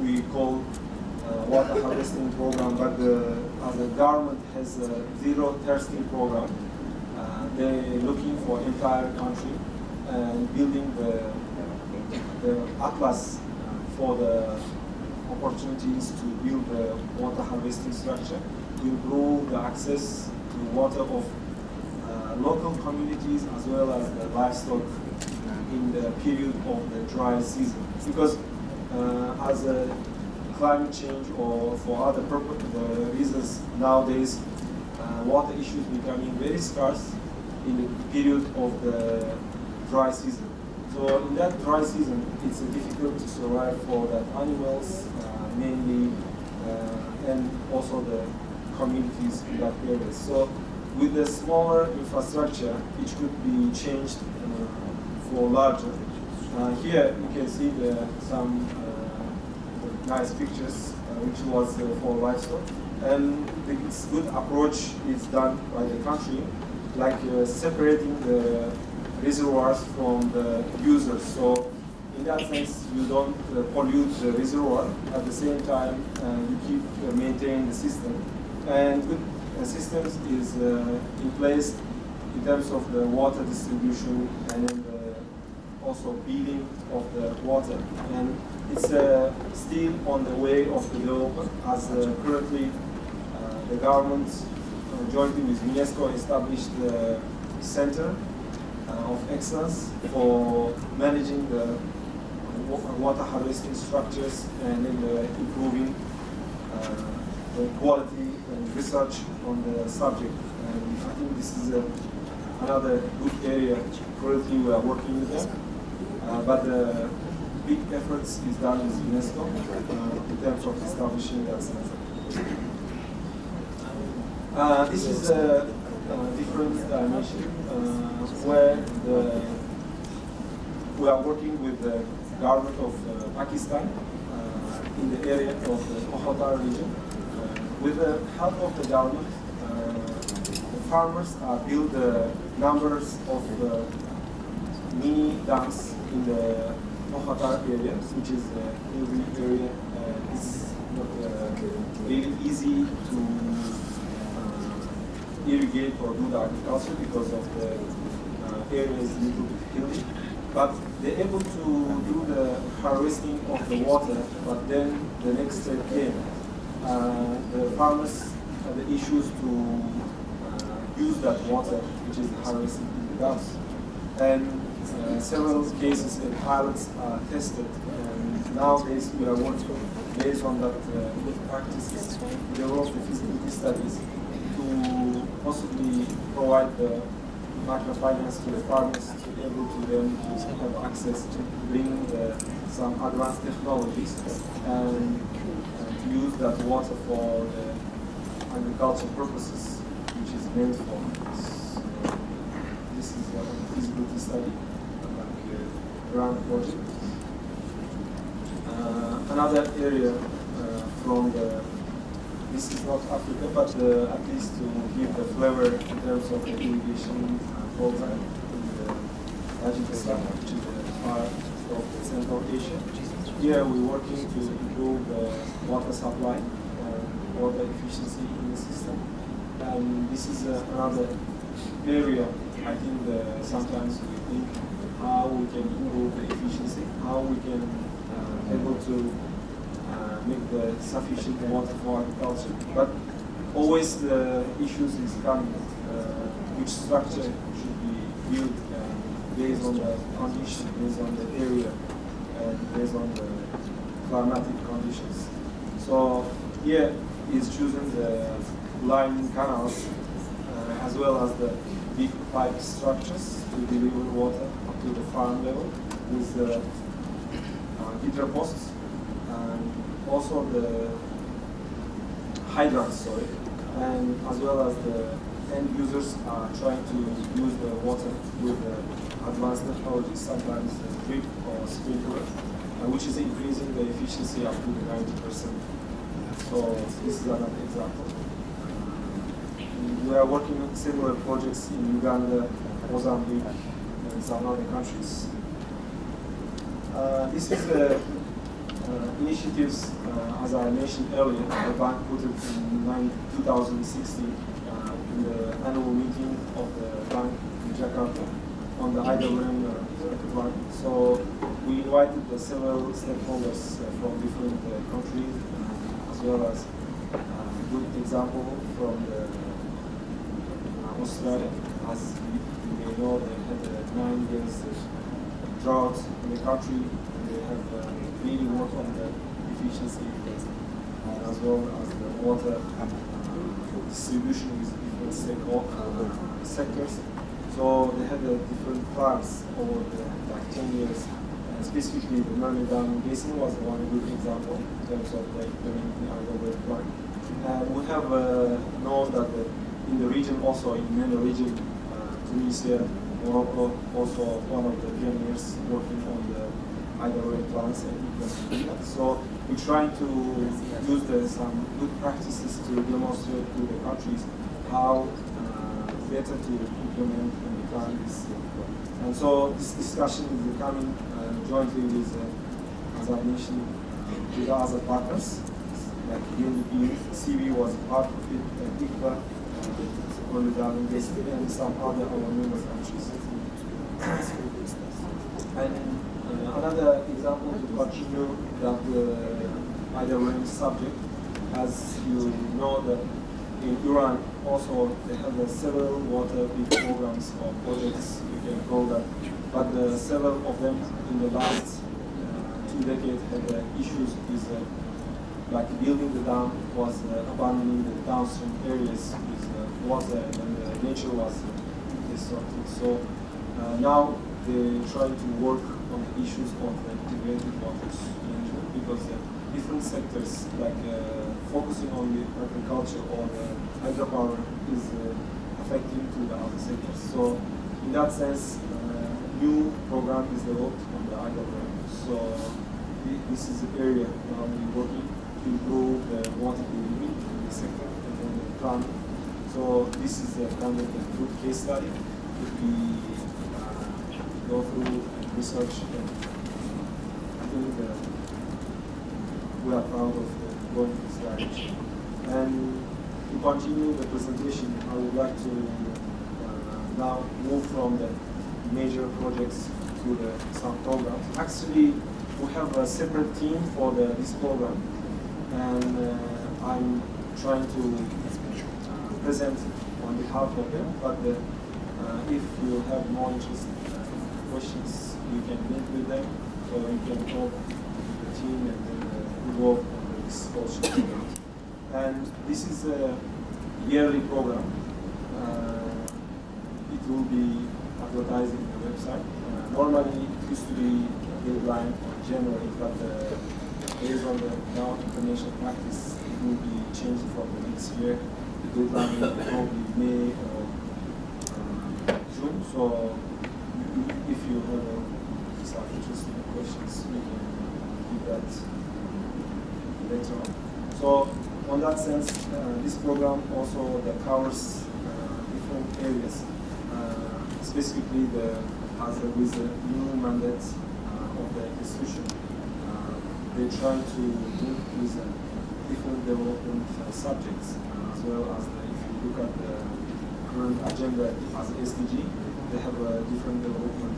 we call water harvesting program, but the government has a zero thirsting program. They're looking for entire country and building the atlas for the opportunities to build the water harvesting structure to improve the access to water of local communities as well as the livestock in the period of the dry season. Because as a climate change or for other reasons nowadays, water issues becoming very scarce in the period of the dry season. So in that dry season, it's difficult to survive for the animals mainly, and also the communities in that area. So with the smaller infrastructure, it could be changed for larger. Here you can see some nice pictures, which was for livestock. And this good approach is done by the country, like separating the reservoirs from the users. So in that sense, you don't pollute the reservoir. At the same time, you keep maintaining the system. And good systems is in place in terms of the water distribution and in also billing of the water. And it's still on the way of the development, as currently the government jointly with UNESCO established the Center of Excellence for managing the water harvesting structures and in improving the quality and research on the subject. And I think this is another good area. Currently we are working with them, but the big efforts is done with UNESCO in terms of establishing that center. This is a different dimension where we are working with the government of Pakistan in the area of the BAKHODIR region. With the help of the government, the farmers build numbers of mini dams in the BAKHODIR area, which is a hilly area. It's not really easy to irrigate or do the agriculture because of the area is a little bit hilly. But they're able to do the harvesting of the water, but then the next step came. The farmers had the issues to use that water, which is harvested in the dams. And several cases and pilots are tested. And nowadays we are working based on that good practices, develop the feasibility studies to possibly provide the microfinance to the farmers to be able to them to have access to bring some advanced technologies and to use that water for the agricultural purposes, which is meant for. This is a feasibility study, like a grant project. Another area from this is not Africa, but at least to give the flavor in terms of the irrigation program in the Tajikistan, which is a part of Central Asia. Here we're working to improve the water supply and water efficiency in the system. And this is another area, I think sometimes we think how we can improve the efficiency, how we can able to make the sufficient water for agriculture. But always the issues is coming, which structure should be built based on the condition, based on the area, and based on the climatic conditions. So here is choosing the line canals as well as the big pipe structures to deliver water up to the farm level with the hydro posts and also the hydrants, and as well as the end users are trying to use the water with advanced technologies, sometimes drip or sprinkler, which is increasing the efficiency up to 90%. So this is another example. We are working on similar projects in Uganda, Mozambique, and some other countries. This is the initiatives, as I mentioned earlier, the bank put it in 2016 in the annual meeting of the bank in Jakarta on the ISLAMIC plan. So we invited the several stakeholders from different countries, as well as a good example from Australia. As you may know, they had 9 years drought in the country. They have really worked on the efficiency as well as the water distribution with different sectors. So they had different plans over the 10 years. Specifically, the Mermaid Dam Basin was one good example in terms of implementing the ISLAMIC plan. We have known that in the region, also in MENA region, Tunisia, Morocco, also one of the pioneers working on the ISLAMIC plans and implementing that. So we try to use some good practices to demonstrate to the countries how better to implement and plan this. And so this discussion is coming jointly with, as I mentioned, with other partners, like UNDP, CB was part of it, and ICBA, and some other our member countries. And another example to continue that the ISLAMIC subject, as you know that in Iran also they have several water big programs or projects, you can call that, but several of them in the last 2 decades had issues with like building the dam was abandoning the downstream areas with water and nature was disrupted. So now they try to work on the issues of integrated water management because different sectors like focusing on the agriculture or the hydropower is affecting to the other sectors. So in that sense, new program is developed on the ISLAMIC. So this is the area we're working to improve the water delivery in the sector and then the plan. So this is a kind of a good case study if we go through and research. And I think we are proud of going in this direction. And to continue the presentation, I would like to now move from the major projects to some programs. Actually, we have a separate team for this program, and I'm trying to present on behalf of them. But if you have more interest questions, you can meet with them, so you can talk with the team and then work on this scholarship. And this is a yearly program. It will be advertised in the website. Normally, it used to be deadline on January, but based on the now international practice, it will be changed from the next year. The deadline will probably May or June. So, if you have some interesting questions, we can do that later on. So, on that sense, this program also covers different areas. Specifically, with the new mandates of the institution, they try to link with different development subjects, as well as if you look at the current agenda as SDG, they have different development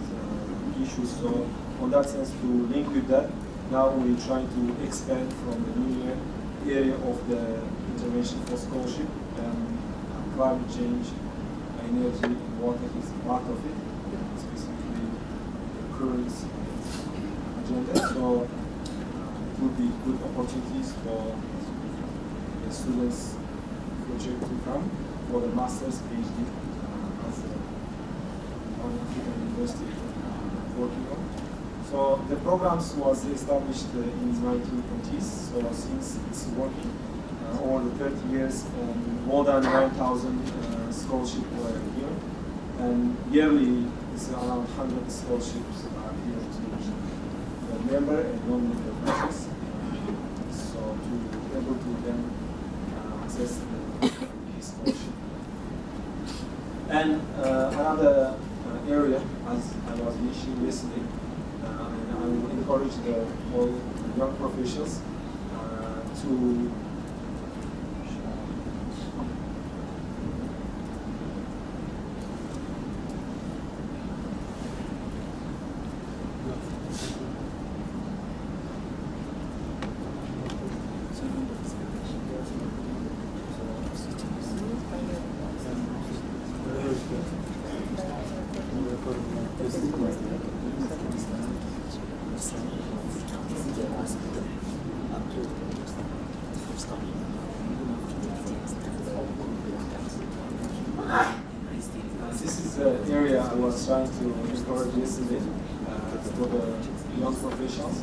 issues. So, on that sense, to link with that, now we try to expand from the new year area of the intervention for scholarship, and climate change, energy, and water is part of it. current agenda. So it would be good opportunities for the students future to come for the master's PhD as an African university working on. So the programs was established in the 1920s. So since it's working over the 30 years, more than 9,000 scholarships were here, and yearly it's around 100 scholarships are here to the member and non-member countries. So to be able to then access the scholarship. And another area, as I was mentioning yesterday, and I will encourage all young professionals to this is the area I was trying to encourage yesterday for the young professionals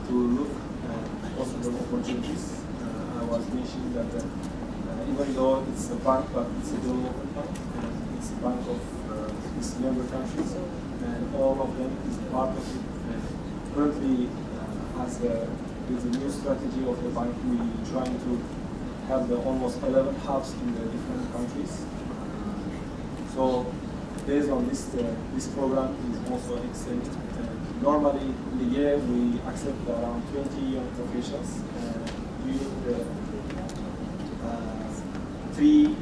to look at possible opportunities. I was mentioning that even though it's a bank, but it's a development bank, and it's a bank of its member countries, and all of them is part of it. Currently, with the new strategy of the bank, we trying to have almost 11 hubs in the different countries. So based on this, this program is also extended. Normally in the year we accept around 20 young professionals. During the 3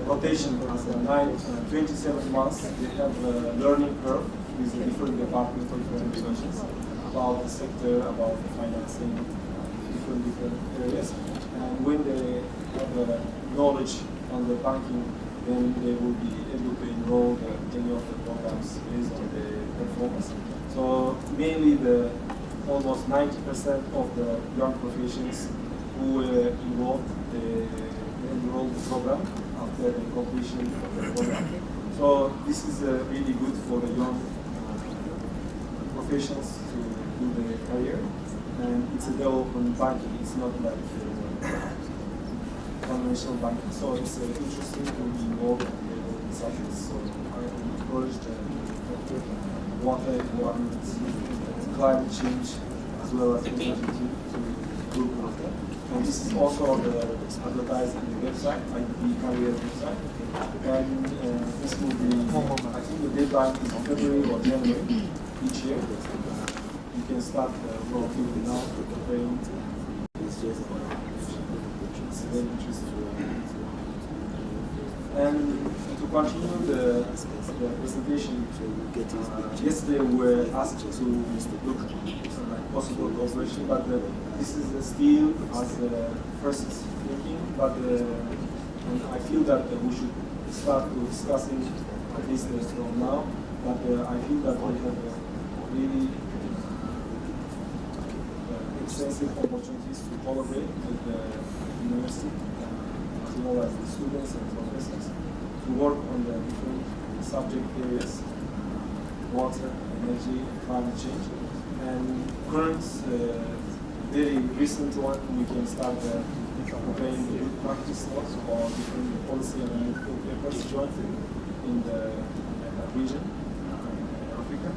rotation as 27 months, we have a learning curve with the different departments, different divisions about the sector, about the financing, different areas. And when they have knowledge on the banking, then they will be able to enroll any of the programs based on the performance. So mainly almost 90% of the young professionals who were involved, they enrolled the program after the completion of the program. So this is really good for the young professionals to do their career. And it's a development banking, it's not like conventional banking, so it's interesting to be involved in subjects. So I encourage the water, environment, climate change, as well as energy to group of them. And this is also advertised in the website, IDP career website. And this will be, I think the deadline is February or January each year. You can start working now, preparing. Very interesting. And to continue the presentation, yesterday we were asked to look at possible cooperation, but this is still as first thinking, but and I feel that we should start to discussing at least from now, but I feel that we have really extensive opportunities to collaborate with the university, as well as the students and professors, to work on the different subject areas, water, energy, climate change. And current, very recent one, we can start preparing the good practice notes for different policy and papers jointly in the region, in Africa.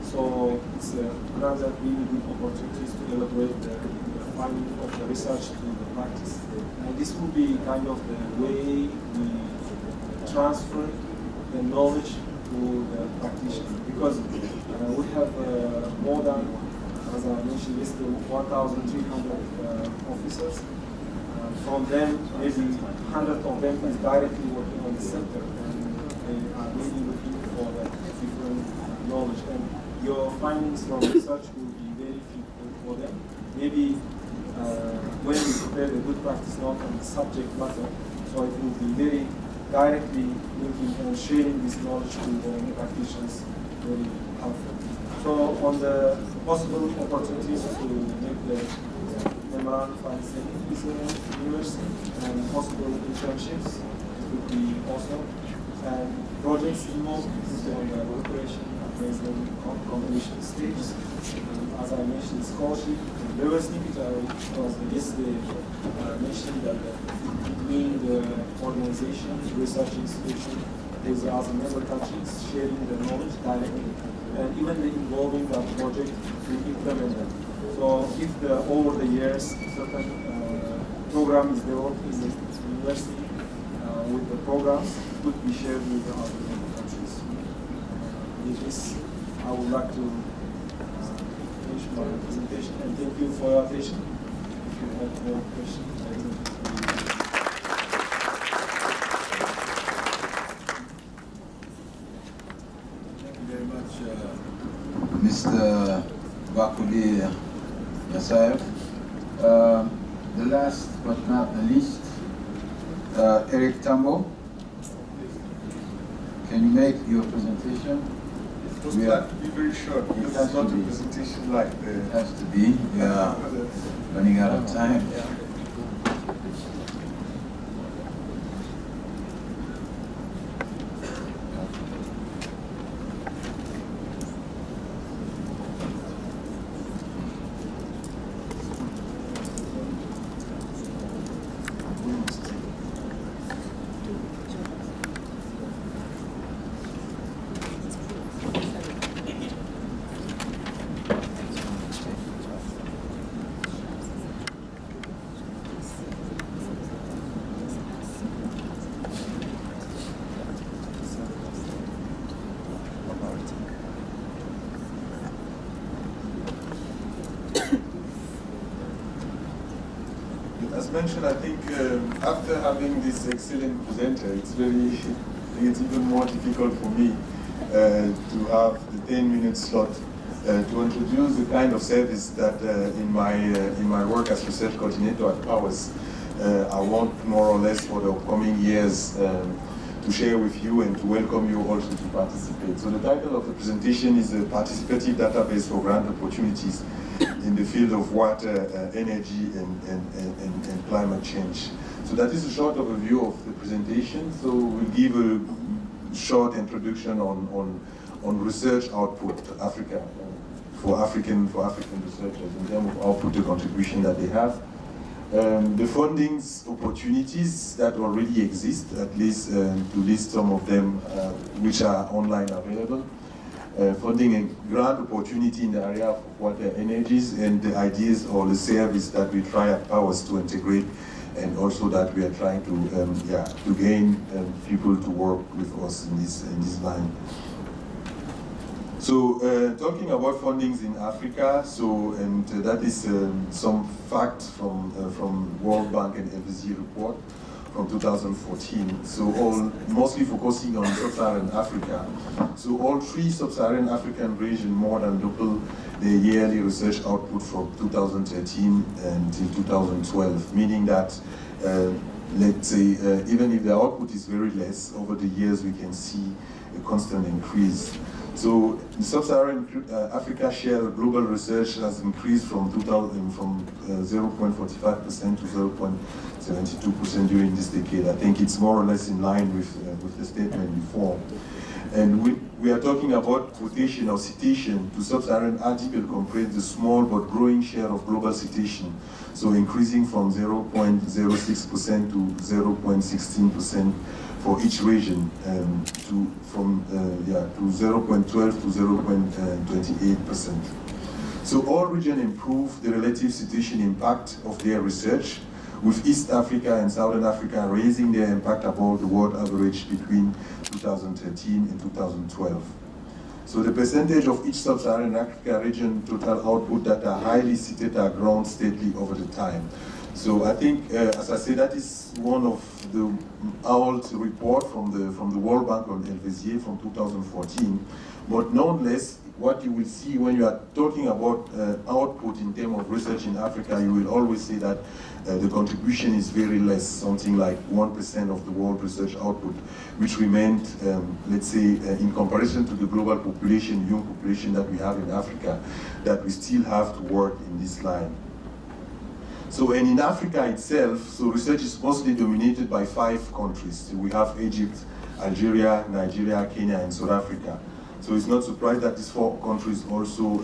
So it's another really good opportunity to elaborate the finding of the research to the practice. And this will be kind of the way we transfer the knowledge to the practitioner. Because we have more than, as I mentioned yesterday, 1,300 officers. From them, maybe 100 of them is directly working on the sector, and they are really looking for the different knowledge. And your findings from research will be very fruitful for them. Maybe when we prepare the good practice note on the subject matter, so it will be very directly linking and sharing this knowledge to the practitioners very helpful. So on the possible opportunities to make the memorandum financing with the university and possible internships would be also, and projects involved on the operation, appraisal, completion stages. As I mentioned, scholarship, diversity, which I was yesterday mentioned that between the organization, research institution, these are the member countries sharing the knowledge directly, and even the involving the project to implement them. So if over the years certain program is developed in the university with the programs, it could be shared with the other member countries. With this, I would like to finish my presentation and thank you for your attention. If you have more questions, Mr. BAKHODIR MIRZAEV. The last but not the least, ERICK TAMBO. Can you make your presentation? It was planned to be very short because it's not a presentation like the... It has to be. We are running out of time. As mentioned, I think after having this excellent presenter, it's even more difficult for me to have the 10-minute slot to introduce the kind of service that in my work as research coordinator at PAUWES, I want more or less for the upcoming years to share with you and to welcome you also to participate. So the title of the presentation is a participative database for grant opportunities in the field of water, energy, and climate change. So that is a short overview of the presentation. So we'll give a short introduction on research output Africa for African researchers in terms of output, the contribution that they have. The fundings opportunities that already exist, at least to list some of them which are online available. Funding and grant opportunity in the area of water energies and the ideas or the service that we try at PAUWES to integrate, and also that we are trying to gain people to work with us in this line. So talking about fundings in Africa, and that is some facts from World Bank and FSG report from 2014. So mostly focusing on sub-Saharan Africa. So all three sub-Saharan African regions more than double their yearly research output from 2013 until 2012, meaning that let's say even if the output is very less, over the years we can see a constant increase. So the sub-Saharan Africa share of global research has increased from 0.45% to 0.72% during this decade. I think it's more or less in line with the statement before. And we are talking about quotation or citation to sub-Saharan article compared to small but growing share of global citation. So increasing from 0.06% to 0.16% for each region, to 0.12 to 0.28%. So all regions improve the relative citation impact of their research, with East Africa and Southern Africa raising their impact above the world average between 2013 and 2012. So the percentage of each sub-Saharan Africa region total output that are highly cited are grown steadily over the time. So I think, as I said, that is one of the old report from the World Bank on Helvezier from 2014. But nonetheless, what you will see when you are talking about output in terms of research in Africa, you will always see that the contribution is very less, something like 1% of the world research output, which remained, let's say, in comparison to the global population, young population that we have in Africa, that we still have to work in this line. So, and in Africa itself, so research is mostly dominated by 5 countries. So we have Egypt, Algeria, Nigeria, Kenya, and South Africa. So it's not surprised that these 4 countries also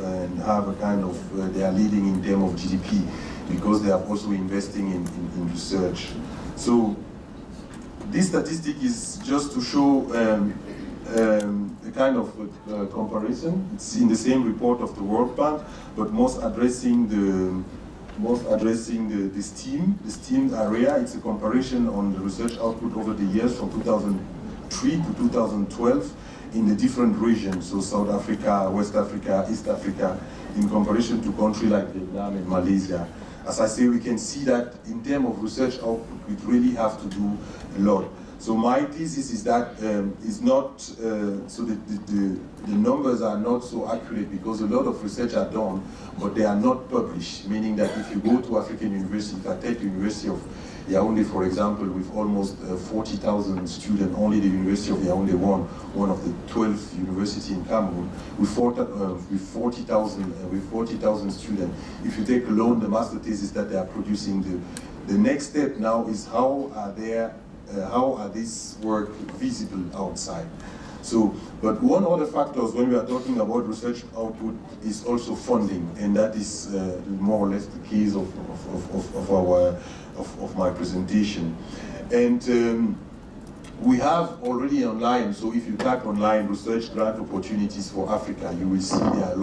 have a kind of, they are leading in terms of GDP, because they are also investing in research. So this statistic is just to show a kind of comparison. It's in the same report of the World Bank, but most addressing the STEAM area. It's a comparison on the research output over the years from 2003 to 2012 in the different regions, so South Africa, West Africa, East Africa, in comparison to countries like Vietnam and Malaysia. As I say, we can see that in terms of research output, we really have to do a lot. So my thesis is that it's not, so the numbers are not so accurate because a lot of research are done, but they are not published, meaning that if you go to African university, if I take the University of Yaoundé, for example, with almost 40,000 students, only the University of Yaoundé one of the 12 universities in Cameroon, with 40,000 students. If you take alone the master thesis that they are producing, the next step now is how are this work visible outside? So, but one other factor when we are talking about research output is also funding, and that is more or less the case of my presentation. And we have already online, so if you type online research grant opportunities for Africa, you will see there are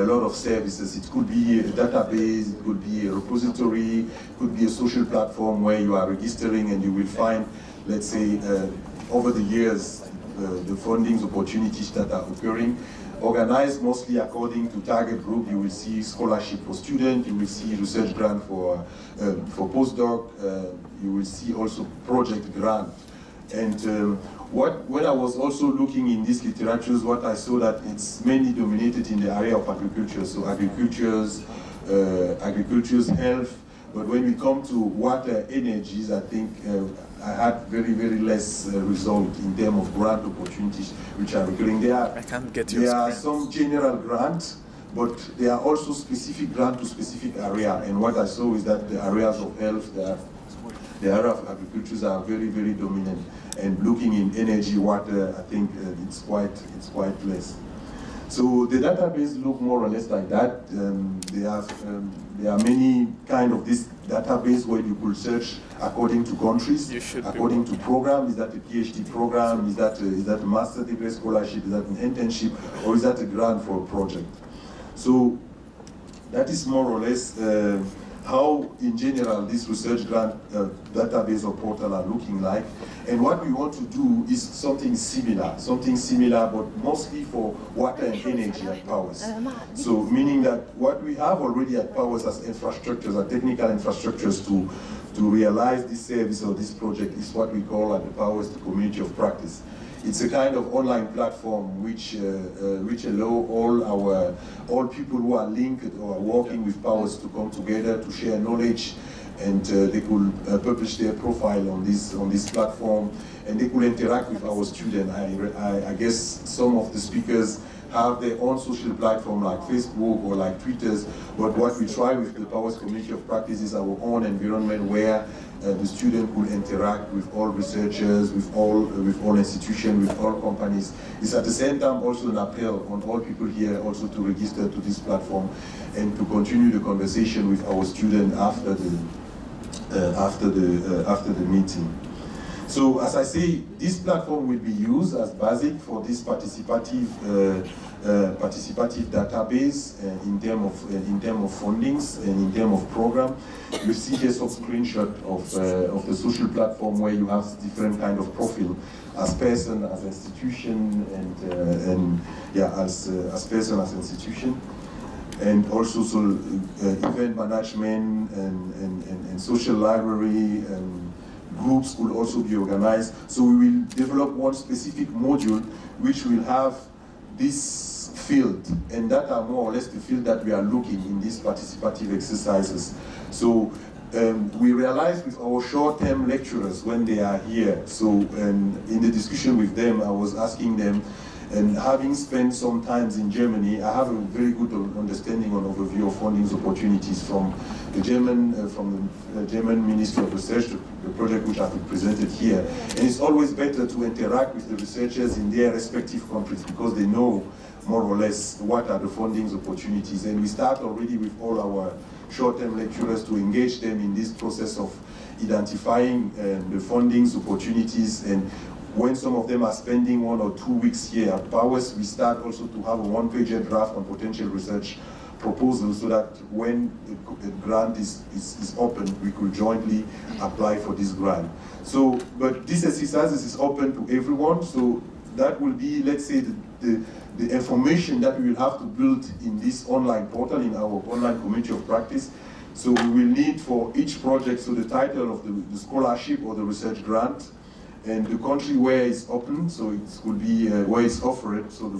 a lot of services. It could be a database, it could be a repository, it could be a social platform where you are registering and you will find, let's say, over the years, the funding opportunities that are occurring. Organized mostly according to target group, you will see scholarship for students, you will see research grant for postdoc, you will see also project grant. And when I was also looking in these literatures, what I saw that it's mainly dominated in the area of agriculture, so agriculture's health. But when we come to water energies, I think I had very less result in terms of grant opportunities which are occurring. There are some general grants, but there are also specific grants to specific area. And what I saw is that the areas of health, the area of agriculture are very dominant. And looking in energy, water, I think it's quite less. So the database look more or less like that. There are many kind of this database where you could search according to countries, according to program. Is that a PhD program? Is that a master degree scholarship? Is that an internship? Or is that a grant for a project? So that is more or less how, in general, this research grant database or portal are looking like. And what we want to do is something similar, but mostly for water and energy at PAUWES. So meaning that what we have already at PAUWES as infrastructures, as technical infrastructures to realize this service or this project is what we call at the PAUWES the community of practice. It's a kind of online platform which allow all people who are linked or are working with PAUWES to come together to share knowledge, and they could publish their profile on this platform, and they could interact with our students. I guess some of the speakers have their own social platform like Facebook or like Twitter, but what we try with the PAUWES community of practice is our own environment where the student could interact with all researchers, with all institutions, with all companies. It's at the same time also an appeal on all people here also to register to this platform and to continue the conversation with our students after the meeting. So as I say, this platform will be used as basic for this participative database in terms of fundings and in terms of program. You see here some screenshot of the social platform where you have different kind of profile as person, as institution, and as person, as institution. and also event management and social library and groups will also be organized. So we will develop one specific module which will have this field, and that are more or less the field that we are looking in these participative exercises. So we realize with our short-term lecturers when they are here, so in the discussion with them, I was asking them, and having spent some time in Germany, I have a very good understanding and overview of funding opportunities from the German Ministry of Research, the project which I've presented here. And it's always better to interact with the researchers in their respective countries because they know more or less what are the funding opportunities. And we start already with all our short-term lecturers to engage them in this process of identifying the funding opportunities. And when some of them are spending 1 or 2 weeks here at PAUWES, we start also to have a one-pager draft on potential research proposals so that when the grant is open, we could jointly apply for this grant. So, but this exercise is open to everyone, so that will be, let's say, the information that we will have to build in this online portal, in our online community of practice. So we will need for each project, so the title of the scholarship or the research grant, and the country where it's open, so it could be where it's offered, so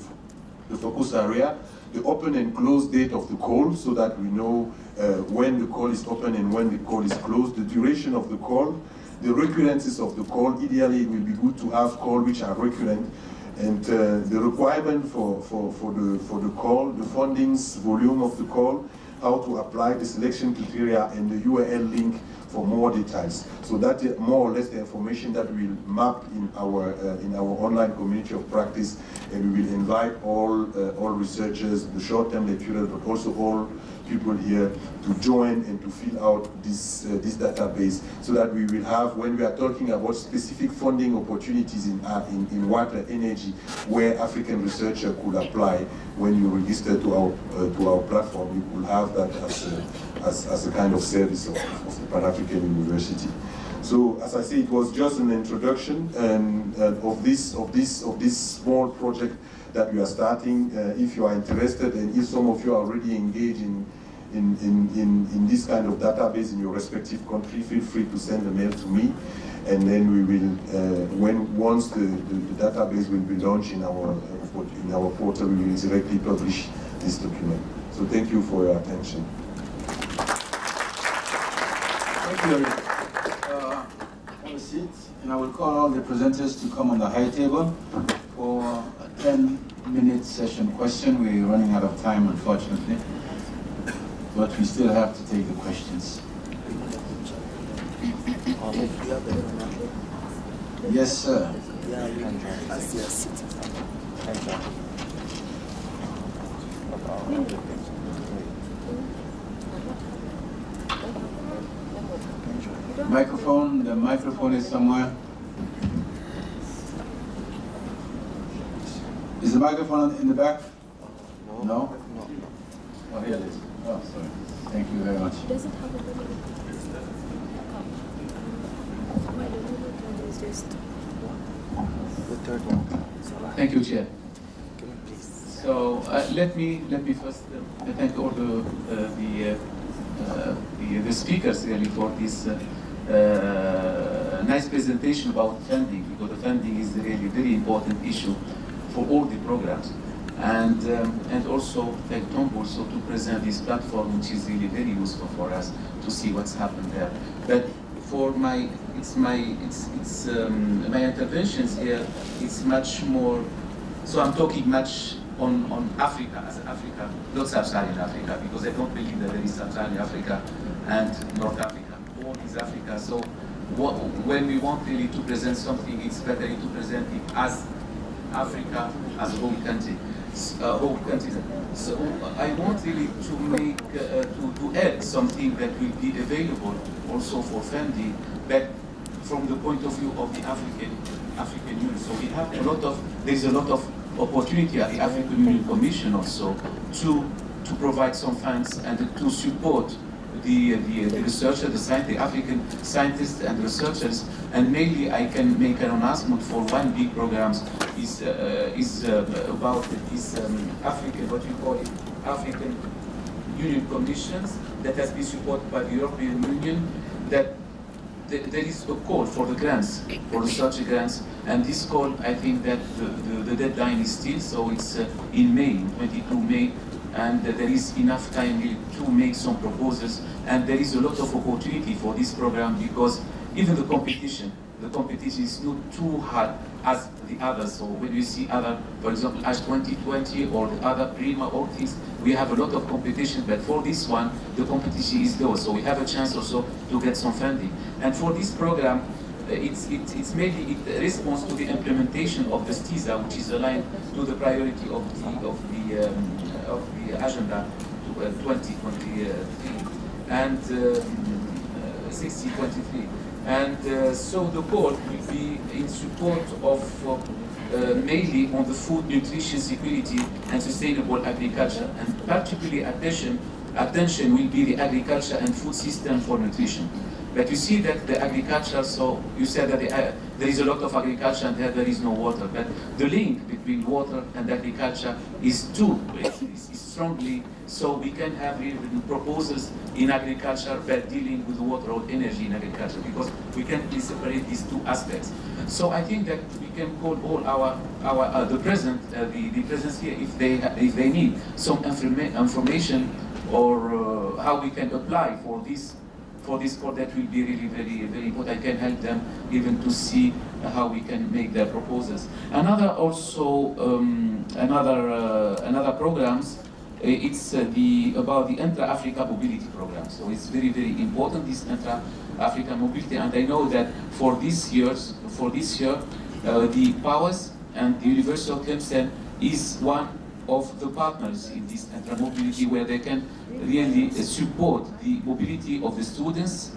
the focus area, the open and close date of the call, so that we know when the call is open and when the call is closed, the duration of the call, the recurrences of the call. Ideally, it will be good to have calls which are recurrent, and the requirement for the call, the fundings volume of the call, how to apply the selection criteria, and the URL link for more details. So that is more or less the information that we'll map in our online community of practice, and we will invite all researchers, the short-term lecturers, but also all people here to join and to fill out this database, so that we will have, when we are talking about specific funding opportunities in water energy, where African researcher could apply. When you register to our platform, you will have that as a kind of service of the Pan-African University. So, as I say, it was just an introduction of this small project that we are starting. If you are interested, and if some of you are already engaged in this kind of database in your respective country, feel free to send a mail to me, and then we will, once the database will be launched in our portal, we will directly publish this document. So thank you for your attention. Thank you, Eric. Have a seat, and I will call all the presenters to come on the high table for a 10-minute session question. We're running out of time, unfortunately, but we still have to take the questions. Yes, sir. Microphone, the microphone is somewhere. Is the microphone in the back? No? Oh, here it is. Oh, sorry. Thank you very much. Does it have a little The third one. Thank you, Chair. So let me first thank all the speakers really for this nice presentation about funding, because the funding is really a very important issue for all the programs, and also thank TAMBO also to present this platform, which is really very useful for us to see what's happened there. But for my interventions here, it's much more. So I'm talking much on Africa, as Africa, not Sub-Saharan Africa, because I don't believe that there is Sub-Saharan Africa and North Africa. All is Africa. So when we want really to present something, it's better to present it as Africa, as a whole country. So I want really to make to add something that will be available also for funding, but from the point of view of the African Union. So we have there's a lot of opportunity at the African Union Commission also to provide some funds and to support the researchers, the African scientists and researchers. And mainly I can make an announcement for one big program is about this African, what you call it, African Union commissions that has been supported by the European Union, that there is a call for the grants, for research grants, and this call, I think that the deadline is still, so it's in May, 22 May, and there is enough time to make some proposals, and there is a lot of opportunity for this program because even the competition is not too hard as the others. So when you see other, for example, ASH 2020 or the other PRIMA or things, we have a lot of competition, but for this one, the competition is low, so we have a chance also to get some funding. And for this program, it's mainly a response to the implementation of the STISA, which is aligned to the priority of the agenda 2023 and 1623. And so the call will be in support of mainly on the food, nutrition, security, and sustainable agriculture, and particularly attention will be the agriculture and food system for nutrition. But you see that the agriculture, so you said that there is a lot of agriculture and there is no water, but the link between water and agriculture is strongly, so we can have proposals in agriculture but dealing with water or energy in agriculture, because we can separate these two aspects. So I think that we can call all the presence here if they need some information or how we can apply for this call. That will be really very, very important. I can help them even to see how we can make their proposals. Another programs. It's about the intra-Africa mobility program. So it's very, very important, this intra-Africa mobility. And I know that for this year, the PAUWES and the University of Tlemcen is one of the partners in this intra-mobility, where they can really support the mobility of the students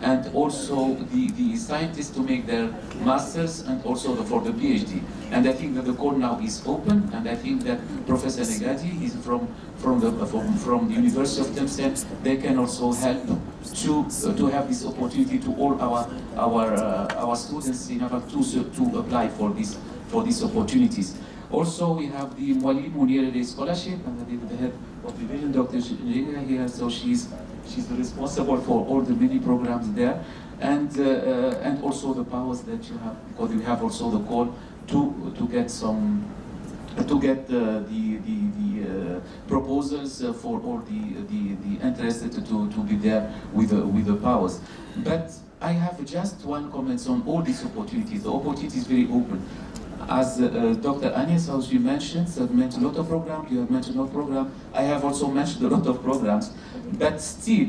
and also the scientists to make their masters and also for the PhD. And I think that the call now is open, and I think that Professor Negati is from the University of Tlemcen. They can also help to have this opportunity to all our students in order to apply for these opportunities. Also, we have the Mwalimu Nyerere Scholarship, and the head of the division, Dr. Nyerere here, so she's responsible for all the many programs there, and also the powers that you have, because we have also the call to get the proposals for all the interested to be there with the powers. But I have just one comment on all these opportunities. The opportunity is very open. As Dr. Agnes, as you mentioned, mentioned a lot of programs, you have mentioned a lot of programs, I have also mentioned a lot of programs, but still,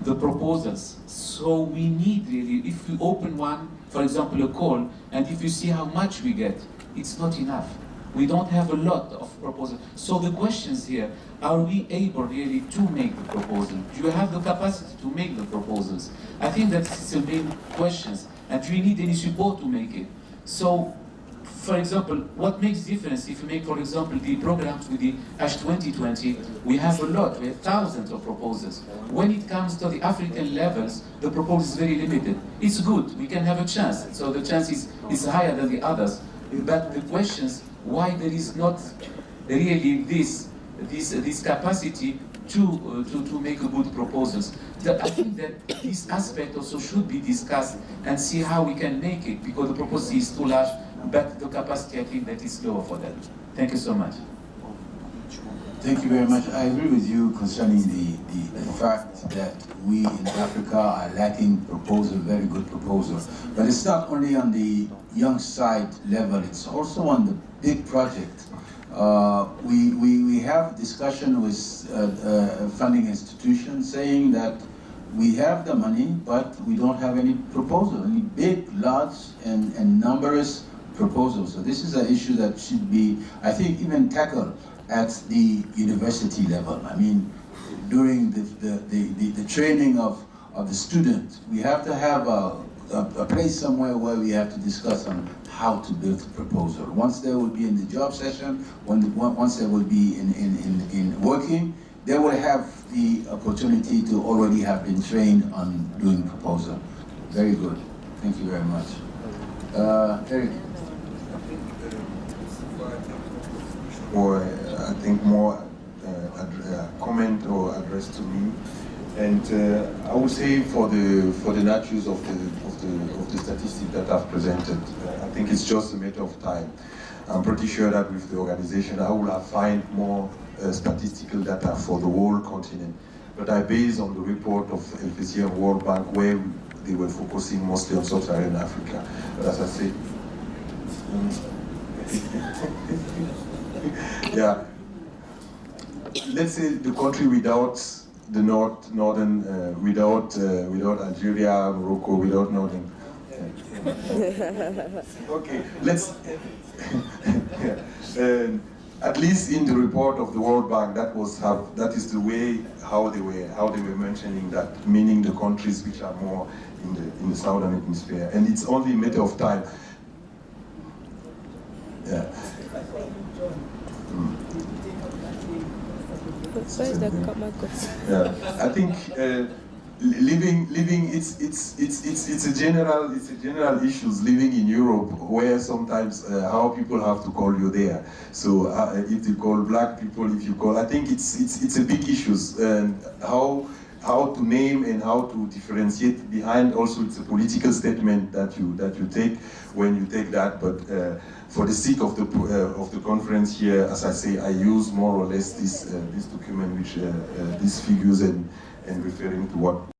the proposals. So we need really, if we open one, for example, a call, and if you see how much we get, it's not enough. We don't have a lot of proposals. So the questions here, are we able really to make the proposal? Do you have the capacity to make the proposals? I think that's the main questions, and do you need any support to make it? So, for example, what makes difference if you make, for example, the programs with the ASH 2020, we have a lot, we have thousands of proposals. When it comes to the African levels, the proposal is very limited. It's good, we can have a chance, so the chance is higher than the others. But the questions, why there is not really this capacity to make good proposals. I think that this aspect also should be discussed and see how we can make it, because the proposal is too large, but the capacity, I think, that is lower for that. Thank you so much. Thank you very much. I agree with you concerning the fact that we in Africa are lacking proposal, very good proposal. But it's not only on the young side level, it's also on the big project. We have discussion with funding institutions saying that we have the money, but we don't have any proposal, any big, large, and numerous proposals. So this is an issue that should be, I think, even tackled at the university level. I mean, during the training of the student, we have to have a place somewhere where we have to discuss on how to build a proposal. Once they will be in the job session, once they will be in working, they will have the opportunity to already have been trained on doing proposal. Very good. Thank you very much. Eric. Or I think more comment or interest to me. And I would say for the natures of the statistics that I've presented, I think it's just a matter of time. I'm pretty sure that with the organization, I will find more statistical data for the whole continent. But I base on the report of LPC and World Bank, where they were focusing mostly on Sub-Saharan Africa. But as I say, yeah, let's say the country without the without Algeria, Morocco, without northern. Okay, let's. At least in the report of the World Bank, that is the way how they were mentioning that, meaning the countries which are more in the southern hemisphere, and it's only a matter of time. Yeah. Yeah, I think living it's a general issues living in Europe, where sometimes how people have to call you there. So if you call black people, if you call, I think it's a big issues, and how to name and how to differentiate behind. Also, it's a political statement that you take when you take that. But for the sake of the conference here, as I say, I use more or less this document, which these figures and referring to what